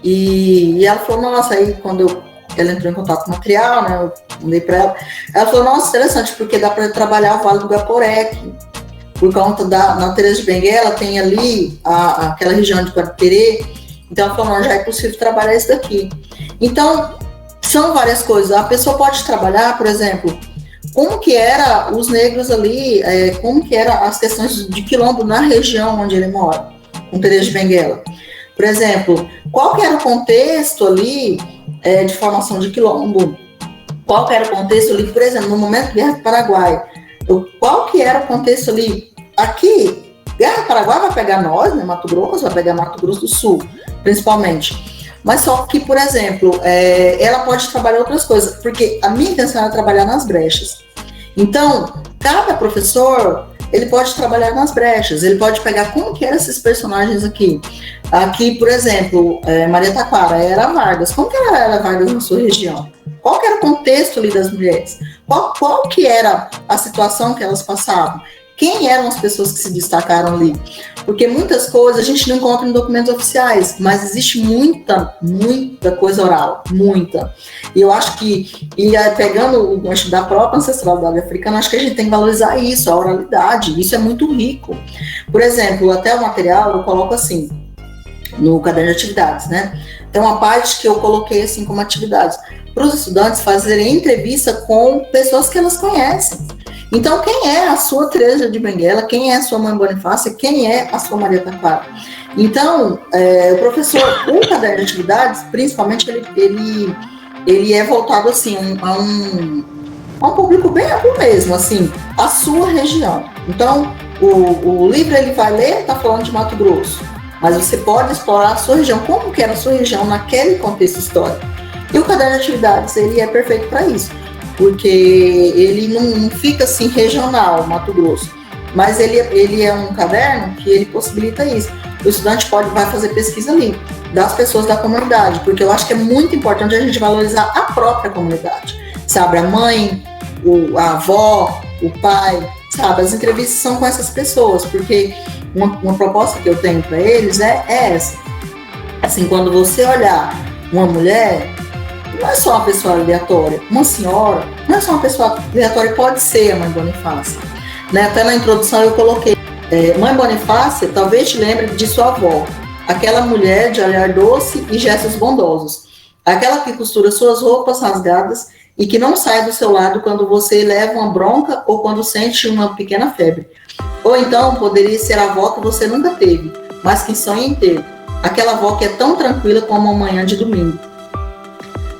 E ela falou, nossa, aí quando ela entrou em contato com o material, né, eu mandei para ela falou, nossa, interessante, porque dá para trabalhar o Vale do Guaporé, por conta na Teresa de Benguela, tem ali aquela região de Guaporé, então ela falou, não, já é possível trabalhar isso daqui. Então, são várias coisas. A pessoa pode trabalhar, por exemplo, como que era os negros ali, como que eram as questões de quilombo na região onde ele mora, com Teresa de Benguela. Por exemplo, qual que era o contexto ali de formação de quilombo? Qual que era o contexto ali, por exemplo, no momento da Guerra do Paraguai? Qual que era o contexto ali? Aqui, Guerra do Paraguai vai pegar nós, né, Mato Grosso, vai pegar Mato Grosso do Sul, principalmente. Mas só que, por exemplo, ela pode trabalhar outras coisas, porque a minha intenção é trabalhar nas brechas. Então, cada professor, ele pode trabalhar nas brechas, ele pode pegar como que eram esses personagens aqui. Aqui, por exemplo, Maria Taquara era Vargas. Como que ela era Vargas na sua região? Qual que era o contexto ali das mulheres? Qual que era a situação que elas passavam? Quem eram as pessoas que se destacaram ali? Porque muitas coisas a gente não encontra em documentos oficiais, mas existe muita coisa oral, muita. E eu acho que, pegando o gancho da própria ancestralidade africana, acho que a gente tem que valorizar isso, a oralidade, isso é muito rico. Por exemplo, até o material eu coloco assim, no caderno de atividades, né? Tem uma parte que eu coloquei assim como atividades, para os estudantes fazerem entrevista com pessoas que elas conhecem. Então, quem é a sua Teresa de Benguela? Quem é a sua mãe Bonifácia? Quem é a sua Maria Taquara? Então, o professor, o caderno de atividades, principalmente, ele é voltado assim a um público bem amplo mesmo, assim, a sua região. Então, o livro ele vai ler, está falando de Mato Grosso, mas você pode explorar a sua região, como que era a sua região naquele contexto histórico. E o caderno de atividades, ele é perfeito para isso, porque ele não fica assim regional, Mato Grosso, mas ele é um caderno que ele possibilita isso. O estudante vai fazer pesquisa ali. das pessoas da comunidade, porque eu acho que é muito importante a gente valorizar a própria comunidade, sabe? A mãe, a avó, o pai, sabe? As entrevistas são com essas pessoas, porque uma proposta que eu tenho para eles é essa. Assim, quando você olhar uma mulher, não é só uma pessoa aleatória, uma senhora, não é só uma pessoa aleatória, pode ser a mãe Bonifácia. Né? Até na introdução eu coloquei, mãe Bonifácia talvez te lembre de sua avó, aquela mulher de olhar doce e gestos bondosos, aquela que costura suas roupas rasgadas e que não sai do seu lado quando você leva uma bronca ou quando sente uma pequena febre. Ou então poderia ser a avó que você nunca teve, mas que sonha em ter, aquela avó que é tão tranquila como uma manhã de domingo.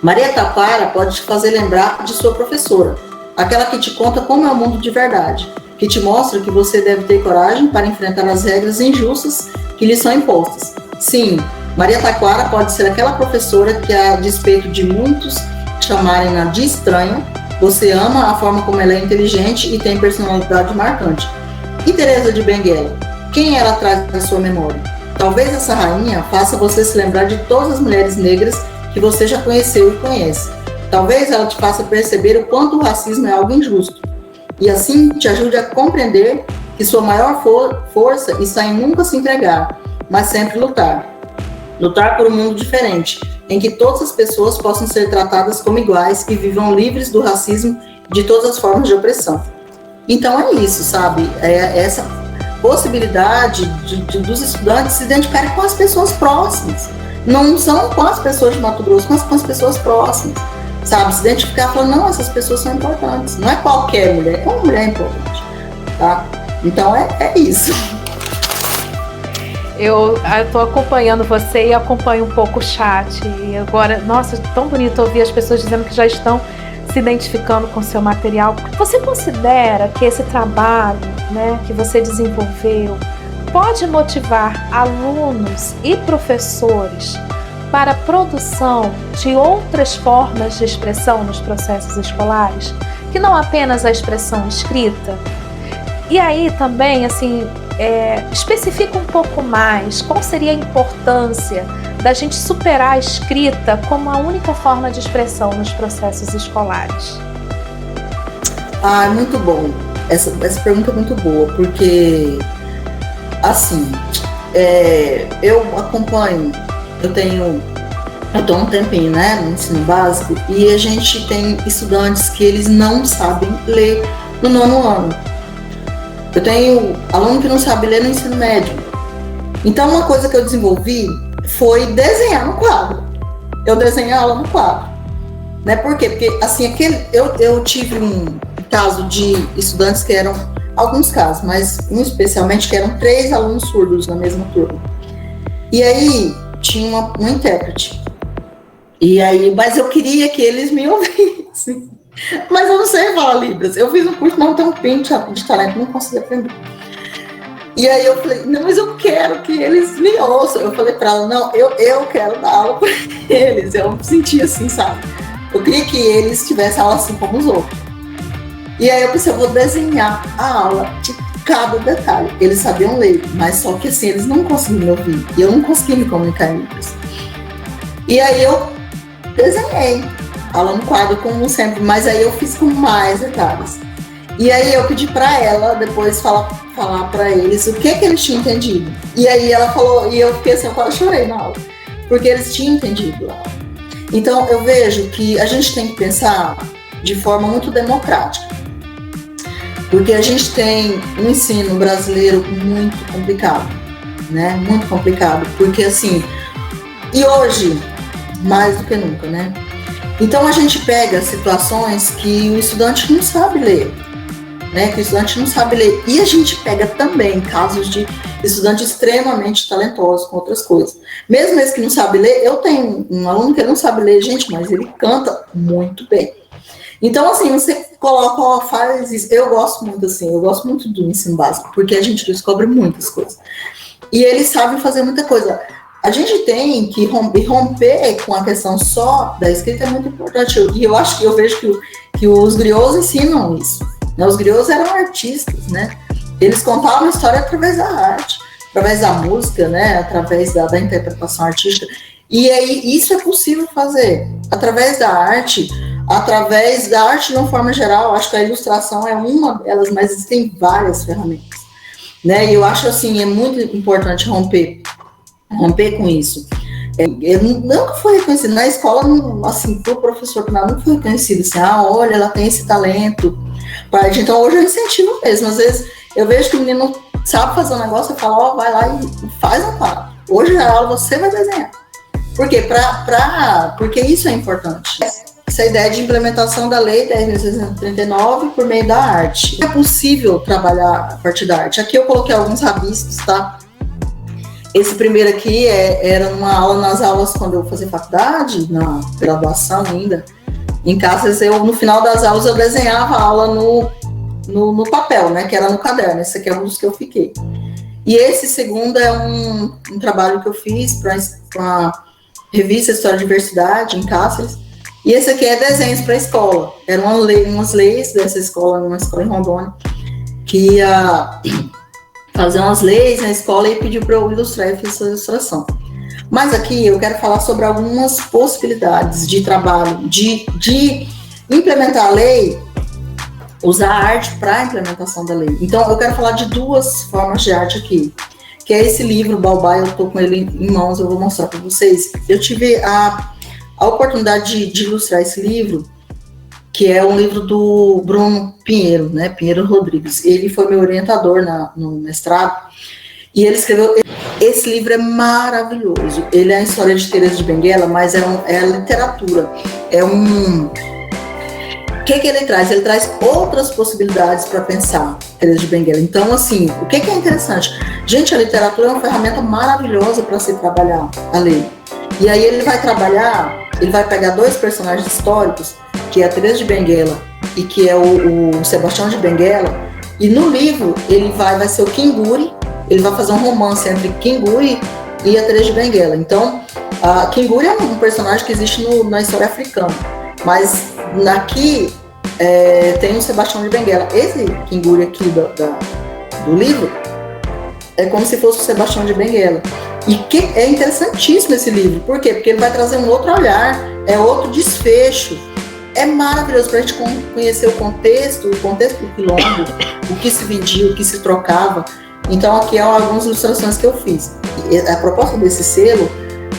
Maria Taquara pode te fazer lembrar de sua professora, aquela que te conta como é o mundo de verdade, que te mostra que você deve ter coragem para enfrentar as regras injustas que lhe são impostas. Sim, Maria Taquara pode ser aquela professora que, a despeito de muitos chamarem-na de estranha, você ama a forma como ela é inteligente e tem personalidade marcante. E Teresa de Benguela, quem ela traz na sua memória? Talvez essa rainha faça você se lembrar de todas as mulheres negras que você já conheceu e conhece. Talvez ela te faça perceber o quanto o racismo é algo injusto. E assim te ajude a compreender que sua maior força está em nunca se entregar, mas sempre lutar. Lutar por um mundo diferente, em que todas as pessoas possam ser tratadas como iguais e vivam livres do racismo e de todas as formas de opressão. Então é isso, sabe? É essa possibilidade dos estudantes se identificarem com as pessoas próximas. Não são com as pessoas de Mato Grosso, mas com as pessoas próximas. Sabe? Se identificar falando, não, essas pessoas são importantes. Não é qualquer mulher, é uma mulher importante. Tá? Então é isso. Eu estou acompanhando você e acompanho um pouco o chat. E agora, nossa, tão bonito ouvir as pessoas dizendo que já estão se identificando com o seu material. Você considera que esse trabalho, né, que você desenvolveu pode motivar alunos e professores para a produção de outras formas de expressão nos processos escolares, que não apenas a expressão escrita? E aí também, assim, especifica um pouco mais qual seria a importância da gente superar a escrita como a única forma de expressão nos processos escolares. Ah, muito bom. Essa pergunta é muito boa, porque, assim, eu acompanho, eu tô um tempinho, né, no ensino básico, e a gente tem estudantes que eles não sabem ler no 9º ano. Eu tenho aluno que não sabe ler no ensino médio. Então, uma coisa que eu desenvolvi foi desenhar no quadro. Eu desenhei a aula no quadro. Né? Por quê? Porque, assim, eu tive um caso de estudantes que eram, alguns casos, mas um especialmente, que eram 3 alunos surdos na mesma turma. E aí, tinha um intérprete. E aí, mas eu queria que eles me ouvissem. Mas eu não sei falar Libras. Eu fiz um curso, mas não tenho um pente de talento, não consegui aprender. E aí eu falei, não, mas eu quero que eles me ouçam. Eu falei pra ela, não, eu quero dar aula pra eles. Eu me senti assim, sabe? Eu queria que eles tivessem aula assim como os outros. E aí eu pensei, eu vou desenhar a aula de cada detalhe. Eles sabiam ler, mas só que assim, eles não conseguiam me ouvir. E eu não conseguia me comunicar em Libras. E aí eu desenhei aula no quadro, como sempre, mas aí eu fiz com mais detalhes. E aí eu pedi para ela depois falar para eles o que eles tinham entendido. E aí ela falou, e eu fiquei assim, eu quase chorei na aula, porque eles tinham entendido a aula. Então eu vejo que a gente tem que pensar de forma muito democrática, porque a gente tem um ensino brasileiro muito complicado, né? Muito complicado, porque assim, e hoje, mais do que nunca, né? Então a gente pega situações que o estudante não sabe ler, né? Que o estudante não sabe ler. E a gente pega também casos de estudante extremamente talentoso com outras coisas. Mesmo esse que não sabe ler, eu tenho um aluno que não sabe ler, gente, mas ele canta muito bem. Então, assim, você coloca, ó, faz isso. Eu gosto muito, assim, eu gosto muito do ensino básico, porque a gente descobre muitas coisas. E eles sabem fazer muita coisa. A gente tem que romper com a questão só da escrita, é muito importante. E eu acho que eu vejo que os griots ensinam isso. Né? Os griots eram artistas, né? Eles contavam a história através da arte. através da música, né, através da interpretação artística. E aí isso é possível fazer através da arte de uma forma geral. Acho que a ilustração é uma delas, mas existem várias ferramentas, né? E eu acho assim, é muito importante romper com isso. Eu nunca fui reconhecido na escola, assim, pro professor nunca foi reconhecido assim, olha, ela tem esse talento. Então hoje eu incentivo mesmo. Às vezes eu vejo que o menino sabe fazer um negócio, eu falo, vai lá e faz a quadra. Hoje na aula você vai desenhar. Por quê? Porque isso é importante. Essa ideia de implementação da Lei 10.639 por meio da arte. É possível trabalhar a partir da arte. Aqui eu coloquei alguns rabiscos, tá? Esse primeiro aqui era uma aula nas aulas quando eu fazia faculdade, na graduação ainda. Em casa, no final das aulas, eu desenhava a aula no papel, né? Que era no caderno. Esse aqui é um dos que eu fiquei. E esse segundo é um trabalho que eu fiz para a revista História e Diversidade, em Cáceres. E esse aqui é desenhos para a escola. Eram umas leis dessa escola, uma escola em Rondônia, que ia fazer umas leis na escola e pediu para eu ilustrar e fiz essa ilustração. Mas aqui eu quero falar sobre algumas possibilidades de trabalho, de implementar a lei, usar a arte para a implementação da lei. Então eu quero falar de duas formas de arte aqui, que é esse livro, Baobá, eu estou com ele em mãos, eu vou mostrar para vocês. Eu tive a oportunidade de ilustrar esse livro, que é um livro do Bruno Pinheiro, né, Pinheiro Rodrigues. Ele foi meu orientador no mestrado, e ele escreveu. Esse livro é maravilhoso. Ele é a história de Teresa de Benguela, mas é literatura. O que ele traz? Ele traz outras possibilidades para pensar Teresa de Benguela. Então, assim, o que é interessante? Gente, a literatura é uma ferramenta maravilhosa para se trabalhar a lei. E aí ele vai pegar dois personagens históricos, que é a Teresa de Benguela e que é o Sebastião de Benguela, e no livro ele vai ser o Kinguri, ele vai fazer um romance entre Kinguri e a Teresa de Benguela. Então, a Kinguri é um personagem que existe na história africana, mas aqui tem o Sebastião de Benguela. Esse Kinguri aqui do livro é como se fosse o Sebastião de Benguela. E que é interessantíssimo esse livro. Por quê? Porque ele vai trazer um outro olhar, outro desfecho. É maravilhoso para a gente conhecer o contexto do quilombo, o que se vendia, o que se trocava. Então aqui há algumas ilustrações que eu fiz. A proposta desse selo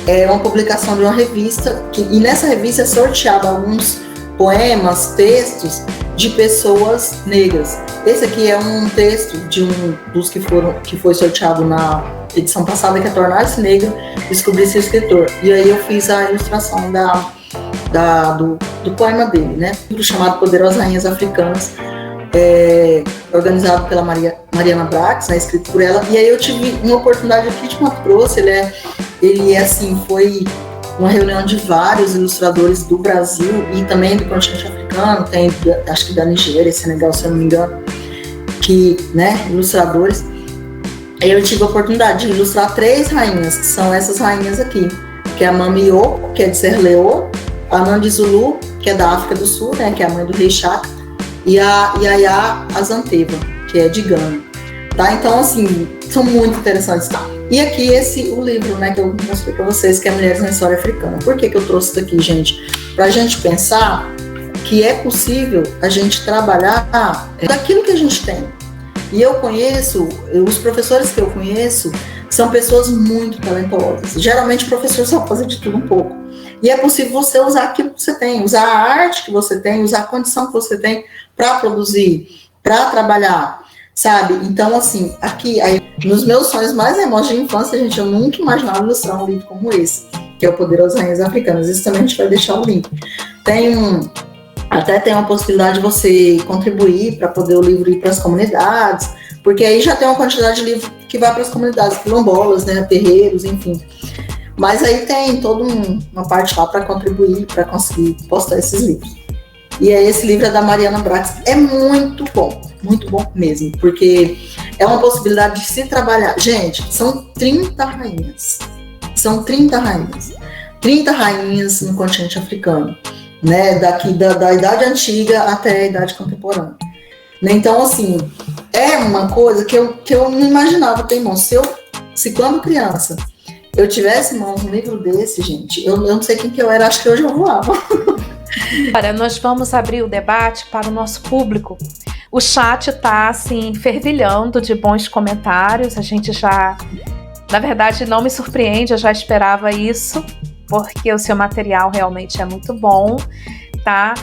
é uma publicação de uma revista, e nessa revista é sorteado alguns poemas, textos de pessoas negras. Esse aqui é um texto de um dos que foi sorteado na edição passada, que é Tornar-se Negro, Descobrir Ser Escritor. E aí eu fiz a ilustração do poema dele, né? Um livro chamado Poderosas Rainhas Africanas, organizado pela Mariana Brax, né, escrito por ela. E aí eu tive uma oportunidade aqui de Mato Grosso. Ele assim, foi uma reunião de vários ilustradores do Brasil e também do continente africano, tem acho que da Nigéria, Senegal, se eu não me engano, ilustradores. Aí eu tive a oportunidade de ilustrar 3 rainhas, que são essas rainhas aqui, que é a Mami Yo, que é de Serra Leoa, a Nandi Zulu, que é da África do Sul, né, que é a mãe do rei Chaka, e a Yaya Azanteva, que é de Gana. Tá? Então, assim, são muito interessantes. E aqui o livro, né, que eu mostrei para vocês, que é Mulheres na História Africana. Por que eu trouxe isso aqui, gente? Para a gente pensar que é possível a gente trabalhar daquilo que a gente tem. E os professores que eu conheço são pessoas muito talentosas. Geralmente o professor só faz de tudo um pouco. E é possível você usar aquilo que você tem, usar a arte que você tem, usar a condição que você tem para produzir, para trabalhar, sabe? Então, assim, aqui, nos meus sonhos mais remotos de infância, gente, eu nunca imaginava ilustrar um livro como esse, que é o Poderosas Rainhas Africanas. Isso também a gente vai deixar o link. Até tem uma possibilidade de você contribuir para poder o livro ir para as comunidades, porque aí já tem uma quantidade de livro que vai para as comunidades quilombolas, né, terreiros, enfim. Mas aí tem toda uma parte lá para contribuir, para conseguir postar esses livros. E aí esse livro é da Mariana Brax, é muito bom mesmo, porque é uma possibilidade de se trabalhar. Gente, são 30 rainhas, 30 rainhas no continente africano, né, daqui da Idade Antiga até a Idade Contemporânea. Então, assim, é uma coisa que eu não imaginava ter em mãos. Se eu se quando criança eu tivesse em mãos um livro desse, gente, eu não sei quem que eu era, acho que hoje eu voava. Agora, nós vamos abrir o debate para o nosso público. O chat está, assim, fervilhando de bons comentários. A gente já, na verdade, não me surpreende, eu já esperava isso, porque o seu material realmente é muito bom, tá?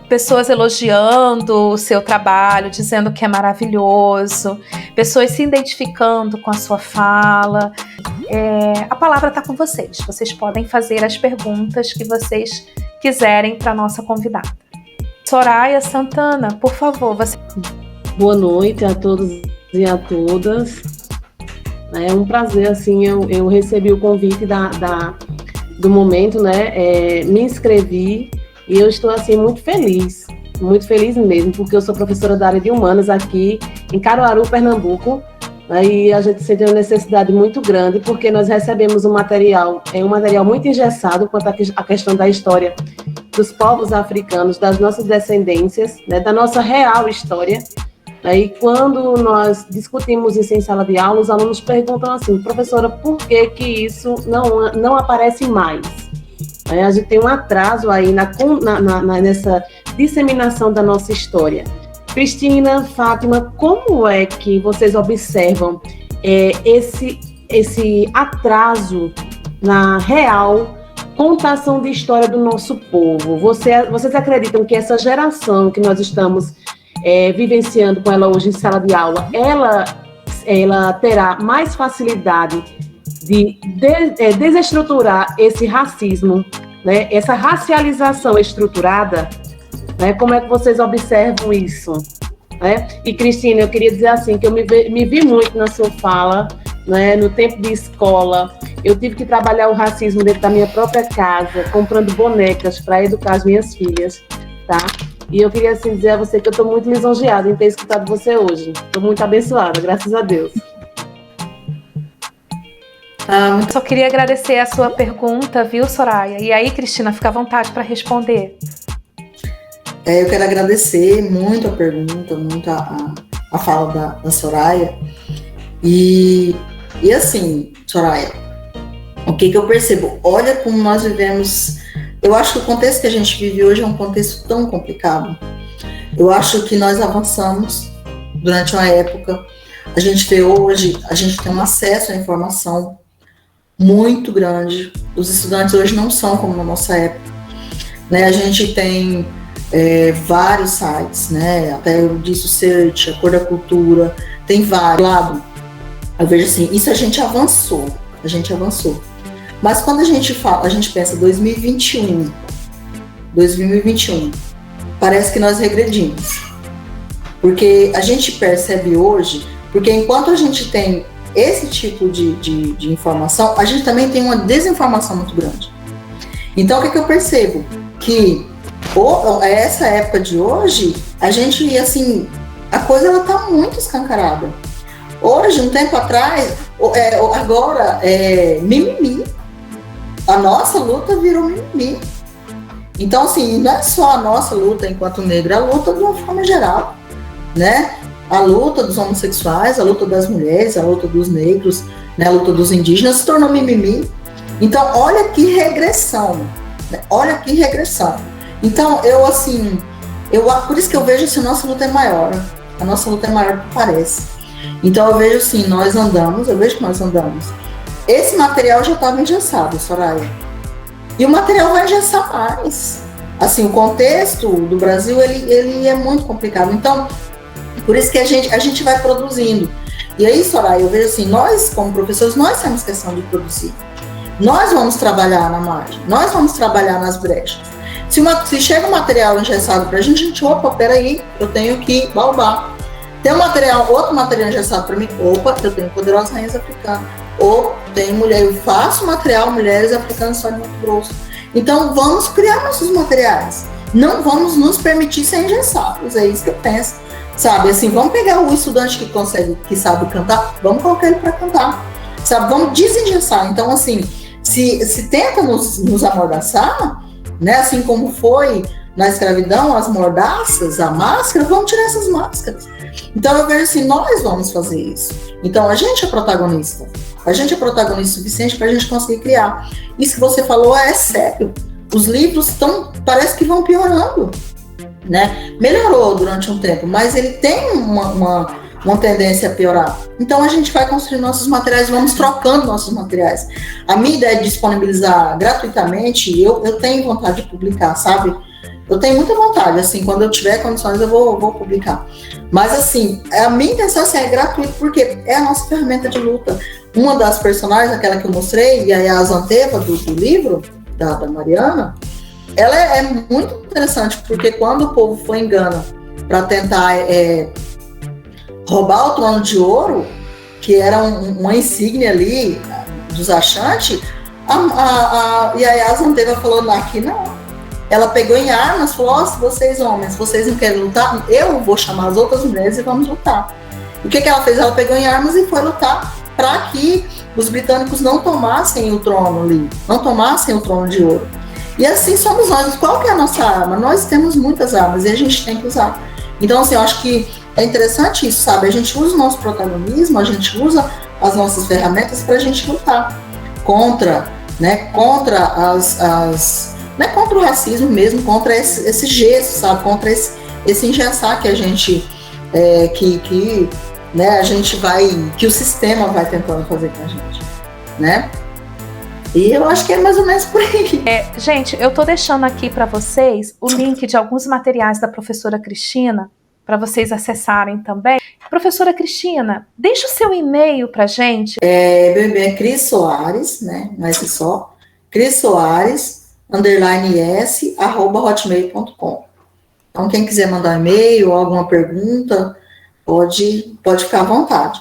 Pessoas elogiando o seu trabalho, dizendo que é maravilhoso, pessoas se identificando com a sua fala. A palavra está com vocês. Vocês podem fazer as perguntas que vocês quiserem para a nossa convidada. Soraya Santana, por favor. Boa noite a todos e a todas. É um prazer, assim, eu recebi o convite do momento, né? Me inscrevi e eu estou, assim, muito feliz mesmo, porque eu sou professora da área de humanas aqui em Caruaru, Pernambuco, e a gente sente uma necessidade muito grande, porque nós recebemos um material muito engessado quanto à questão da história dos povos africanos, das nossas descendências, né, da nossa real história. E quando nós discutimos isso em sala de aula, os alunos perguntam assim: professora, por que isso não aparece mais? A gente tem um atraso aí nessa disseminação da nossa história. Cristina, Fátima, como é que vocês observam esse atraso na real contação de história do nosso povo? Vocês acreditam que essa geração que nós estamos vivenciando com ela hoje em sala de aula, ela terá mais facilidade de desestruturar esse racismo, né, essa racialização estruturada, né? Como é que vocês observam isso? Né? E, Cristina, eu queria dizer assim, que eu me vi muito na sua fala, né, no tempo de escola. Eu tive que trabalhar o racismo dentro da minha própria casa, comprando bonecas para educar as minhas filhas, tá? E eu queria, assim, dizer a você que eu estou muito lisonjeada em ter escutado você hoje. Estou muito abençoada, graças a Deus. Só queria agradecer a sua pergunta, viu, Soraya? E aí, Cristina, fica à vontade para responder. Eu quero agradecer muito a pergunta, muito a fala da Soraya. E assim, Soraya, o que eu percebo? Olha como nós vivemos. Eu acho que o contexto que a gente vive hoje é um contexto tão complicado. Eu acho que nós avançamos durante uma época. A gente vê hoje, a gente tem um acesso à informação muito grande. Os estudantes hoje não são como na nossa época, né? A gente tem vários sites, né? Até eu disse o Search, a Cor da Cultura, tem vários. Lado, eu vejo assim, isso a gente avançou. Mas quando a gente pensa 2021, parece que nós regredimos. Porque a gente percebe hoje, porque enquanto a gente tem esse tipo de informação, a gente também tem uma desinformação muito grande. Então, o que eu percebo? Que essa época de hoje, a gente, assim, a coisa ela tá muito escancarada. Hoje, um tempo atrás, agora, mimimi. A nossa luta virou mimimi. Então, assim, não é só a nossa luta enquanto negra, é a luta de uma forma geral, né? A luta dos homossexuais, a luta das mulheres, a luta dos negros, né? A luta dos indígenas se tornou mimimi. Então, olha que regressão, né? Olha que regressão. Então, por isso que eu vejo assim, a nossa luta é maior. A nossa luta é maior do que parece. Então, eu vejo assim, eu vejo que nós andamos. Esse material já estava engessado, Soraya. E o material vai engessar mais. Assim, o contexto do Brasil, ele é muito complicado. Então, por isso que a gente vai produzindo. E aí, Soraya, eu vejo assim, nós, como professores, nós temos questão de produzir. Nós vamos trabalhar na margem, nós vamos trabalhar nas brechas. Se chega um material engessado pra gente, opa, peraí, eu tenho que balbar. Tem outro material engessado para mim, opa, eu tenho Poderosas Rainhas Africanas. Ou tem eu faço material Mulheres Africanas História de Mato Grosso. Então, vamos criar nossos materiais. Não vamos nos permitir ser engessados, é isso que eu penso. Sabe, assim, vamos pegar o estudante que sabe cantar, vamos colocar ele para cantar. Sabe, vamos desengessar. Então, assim, se tenta nos amordaçar, né, assim como foi na escravidão, as mordaças, a máscara, vamos tirar essas máscaras. Então eu vejo assim, nós vamos fazer isso. Então a gente é protagonista. A gente é protagonista suficiente para a gente conseguir criar. Isso que você falou é sério. Os livros parece que vão piorando, né? Melhorou durante um tempo, mas ele tem uma tendência a piorar. Então a gente vai construir nossos materiais, vamos trocando nossos materiais. A minha ideia de disponibilizar gratuitamente, eu tenho vontade de publicar, sabe? Eu tenho muita vontade, assim, quando eu tiver condições eu vou publicar. Mas assim, a minha intenção assim, é gratuito, porque é a nossa ferramenta de luta. Uma das personagens, aquela que eu mostrei, e aí a Zanteva do livro, da Mariana, ela é muito interessante, porque quando o povo foi em Gana para tentar roubar o trono de ouro, que era uma insígnia ali dos Ashanti, e aí a Zanteva falou, aqui não. Ela pegou em armas e falou, se vocês homens, vocês não querem lutar, eu vou chamar as outras mulheres e vamos lutar. E o que ela fez? Ela pegou em armas e foi lutar para que os britânicos não tomassem o trono ali, não tomassem o trono de ouro. E assim somos nós. Qual que é a nossa arma? Nós temos muitas armas e a gente tem que usar. Então, assim, eu acho que é interessante isso, sabe? A gente usa o nosso protagonismo, a gente usa as nossas ferramentas para a gente lutar contra contra o racismo mesmo, contra esse gesso, sabe? Contra esse engessar que a gente a gente vai, que o sistema vai tentando fazer com a gente, né? E eu acho que é mais ou menos por aí. Gente, eu tô deixando aqui para vocês o link de alguns materiais da professora Cristina, para vocês acessarem também. Professora Cristina, deixa o seu e-mail pra gente. Meu e-mail é Cris Soares, né? Não é só. Cris Soares, _s, @hotmail.com. Então, quem quiser mandar e-mail ou alguma pergunta, pode ficar à vontade,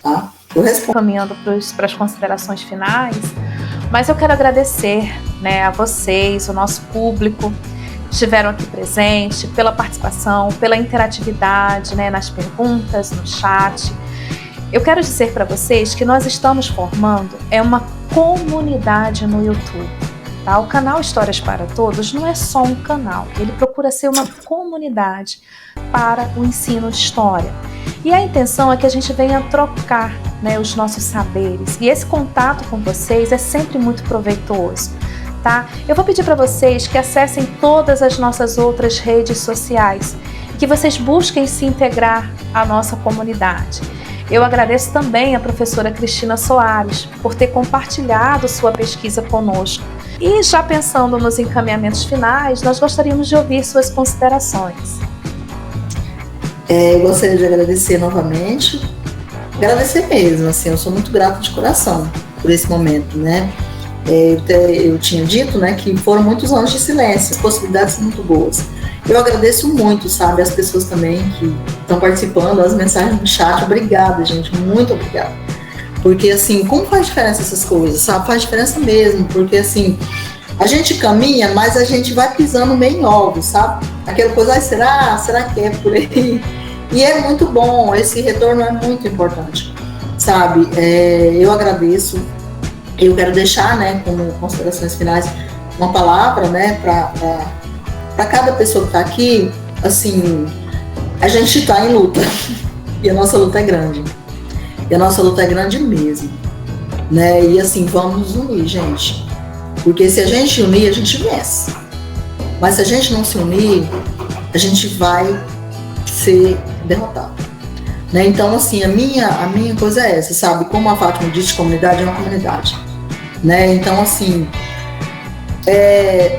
tá? Eu respondo. Caminhando para as considerações finais, mas eu quero agradecer, né, a vocês, o nosso público, que estiveram aqui presente, pela participação, pela interatividade, né, nas perguntas, no chat. Eu quero dizer para vocês que nós estamos formando uma comunidade no YouTube. Tá? O canal Histórias para Todos não é só um canal, ele procura ser uma comunidade para o ensino de história. E a intenção é que a gente venha trocar, né, os nossos saberes, e esse contato com vocês é sempre muito proveitoso. Tá? Eu vou pedir para vocês que acessem todas as nossas outras redes sociais, que vocês busquem se integrar à nossa comunidade. Eu agradeço também a professora Cristina Soares por ter compartilhado sua pesquisa conosco. E já pensando nos encaminhamentos finais, nós gostaríamos de ouvir suas considerações. Eu gostaria de agradecer novamente, agradecer mesmo, assim, eu sou muito grata de coração por esse momento, né? Eu tinha dito, né, que foram muitos anos de silêncio, possibilidades muito boas. Eu agradeço muito, sabe, as pessoas também que estão participando, as mensagens no chat, obrigada, gente, muito obrigada. Porque, assim, como faz diferença essas coisas, sabe? Faz diferença mesmo, porque, assim, a gente caminha, mas a gente vai pisando meio em ovos, sabe? Aquela coisa, será que é por aí? E é muito bom, esse retorno é muito importante, sabe? Eu agradeço, eu quero deixar, né, como considerações finais, uma palavra, né, para cada pessoa que está aqui. Assim, a gente está em luta, e a nossa luta é grande. E a nossa luta é grande mesmo, né? E assim, vamos nos unir, gente. Porque se a gente unir, a gente vence. Mas se a gente não se unir, a gente vai ser derrotado, né? Então, assim, a minha coisa é essa, sabe? Como a Fátima disse, comunidade é uma comunidade, né? Então, assim,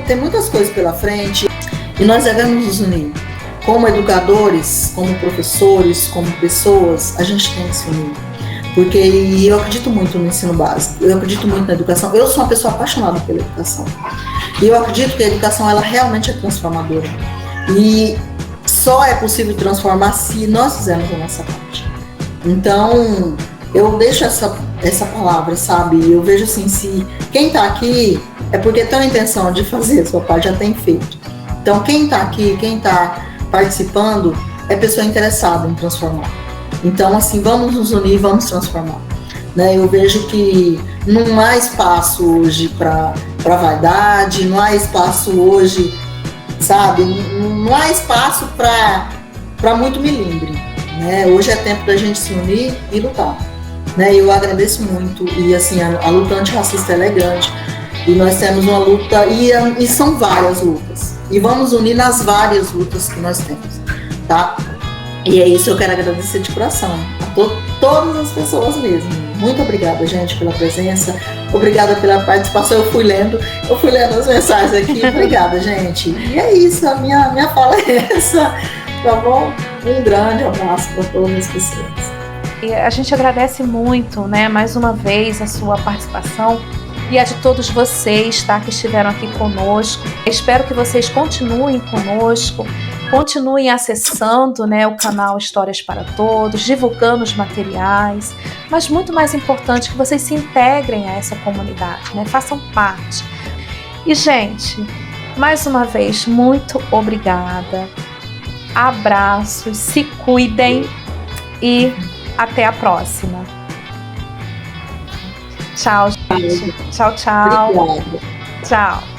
tem muitas coisas pela frente e nós devemos nos unir. Como educadores, como professores, como pessoas, a gente tem que se unir. Porque eu acredito muito no ensino básico, eu acredito muito na educação. Eu sou uma pessoa apaixonada pela educação. E eu acredito que a educação, ela realmente é transformadora. E só é possível transformar se nós fizermos a nossa parte. Então, eu deixo essa palavra, sabe? Eu vejo assim, se quem está aqui é porque tem a intenção de fazer a sua parte, já tem feito. Então, quem está aqui, quem está participando, é pessoa interessada em transformar. Então, assim, vamos nos unir, vamos transformar, né? Eu vejo que não há espaço hoje para vaidade, não há espaço hoje, sabe? Não há espaço para muito milindre, né? Hoje é tempo da gente se unir e lutar, né? Eu agradeço muito, e assim, a luta antirracista é grande, e nós temos uma luta, e são várias lutas, e vamos unir nas várias lutas que nós temos, tá? E é isso, eu quero agradecer de coração a todas as pessoas mesmo. Muito obrigada, gente, pela presença, obrigada pela participação. Eu fui lendo as mensagens aqui. Obrigada, gente. E é isso, a minha fala é essa, tá bom? Um grande abraço para todas as pessoas. E a gente agradece muito, né, mais uma vez a sua participação e a de todos vocês, tá, que estiveram aqui conosco. Espero que vocês continuem conosco, continuem acessando, né, o canal Histórias para Todos, divulgando os materiais, mas muito mais importante que vocês se integrem a essa comunidade, né, façam parte. E, gente, mais uma vez, muito obrigada. Abraços, se cuidem e até a próxima. Tchau, gente. Tchau, tchau. Obrigada. Tchau.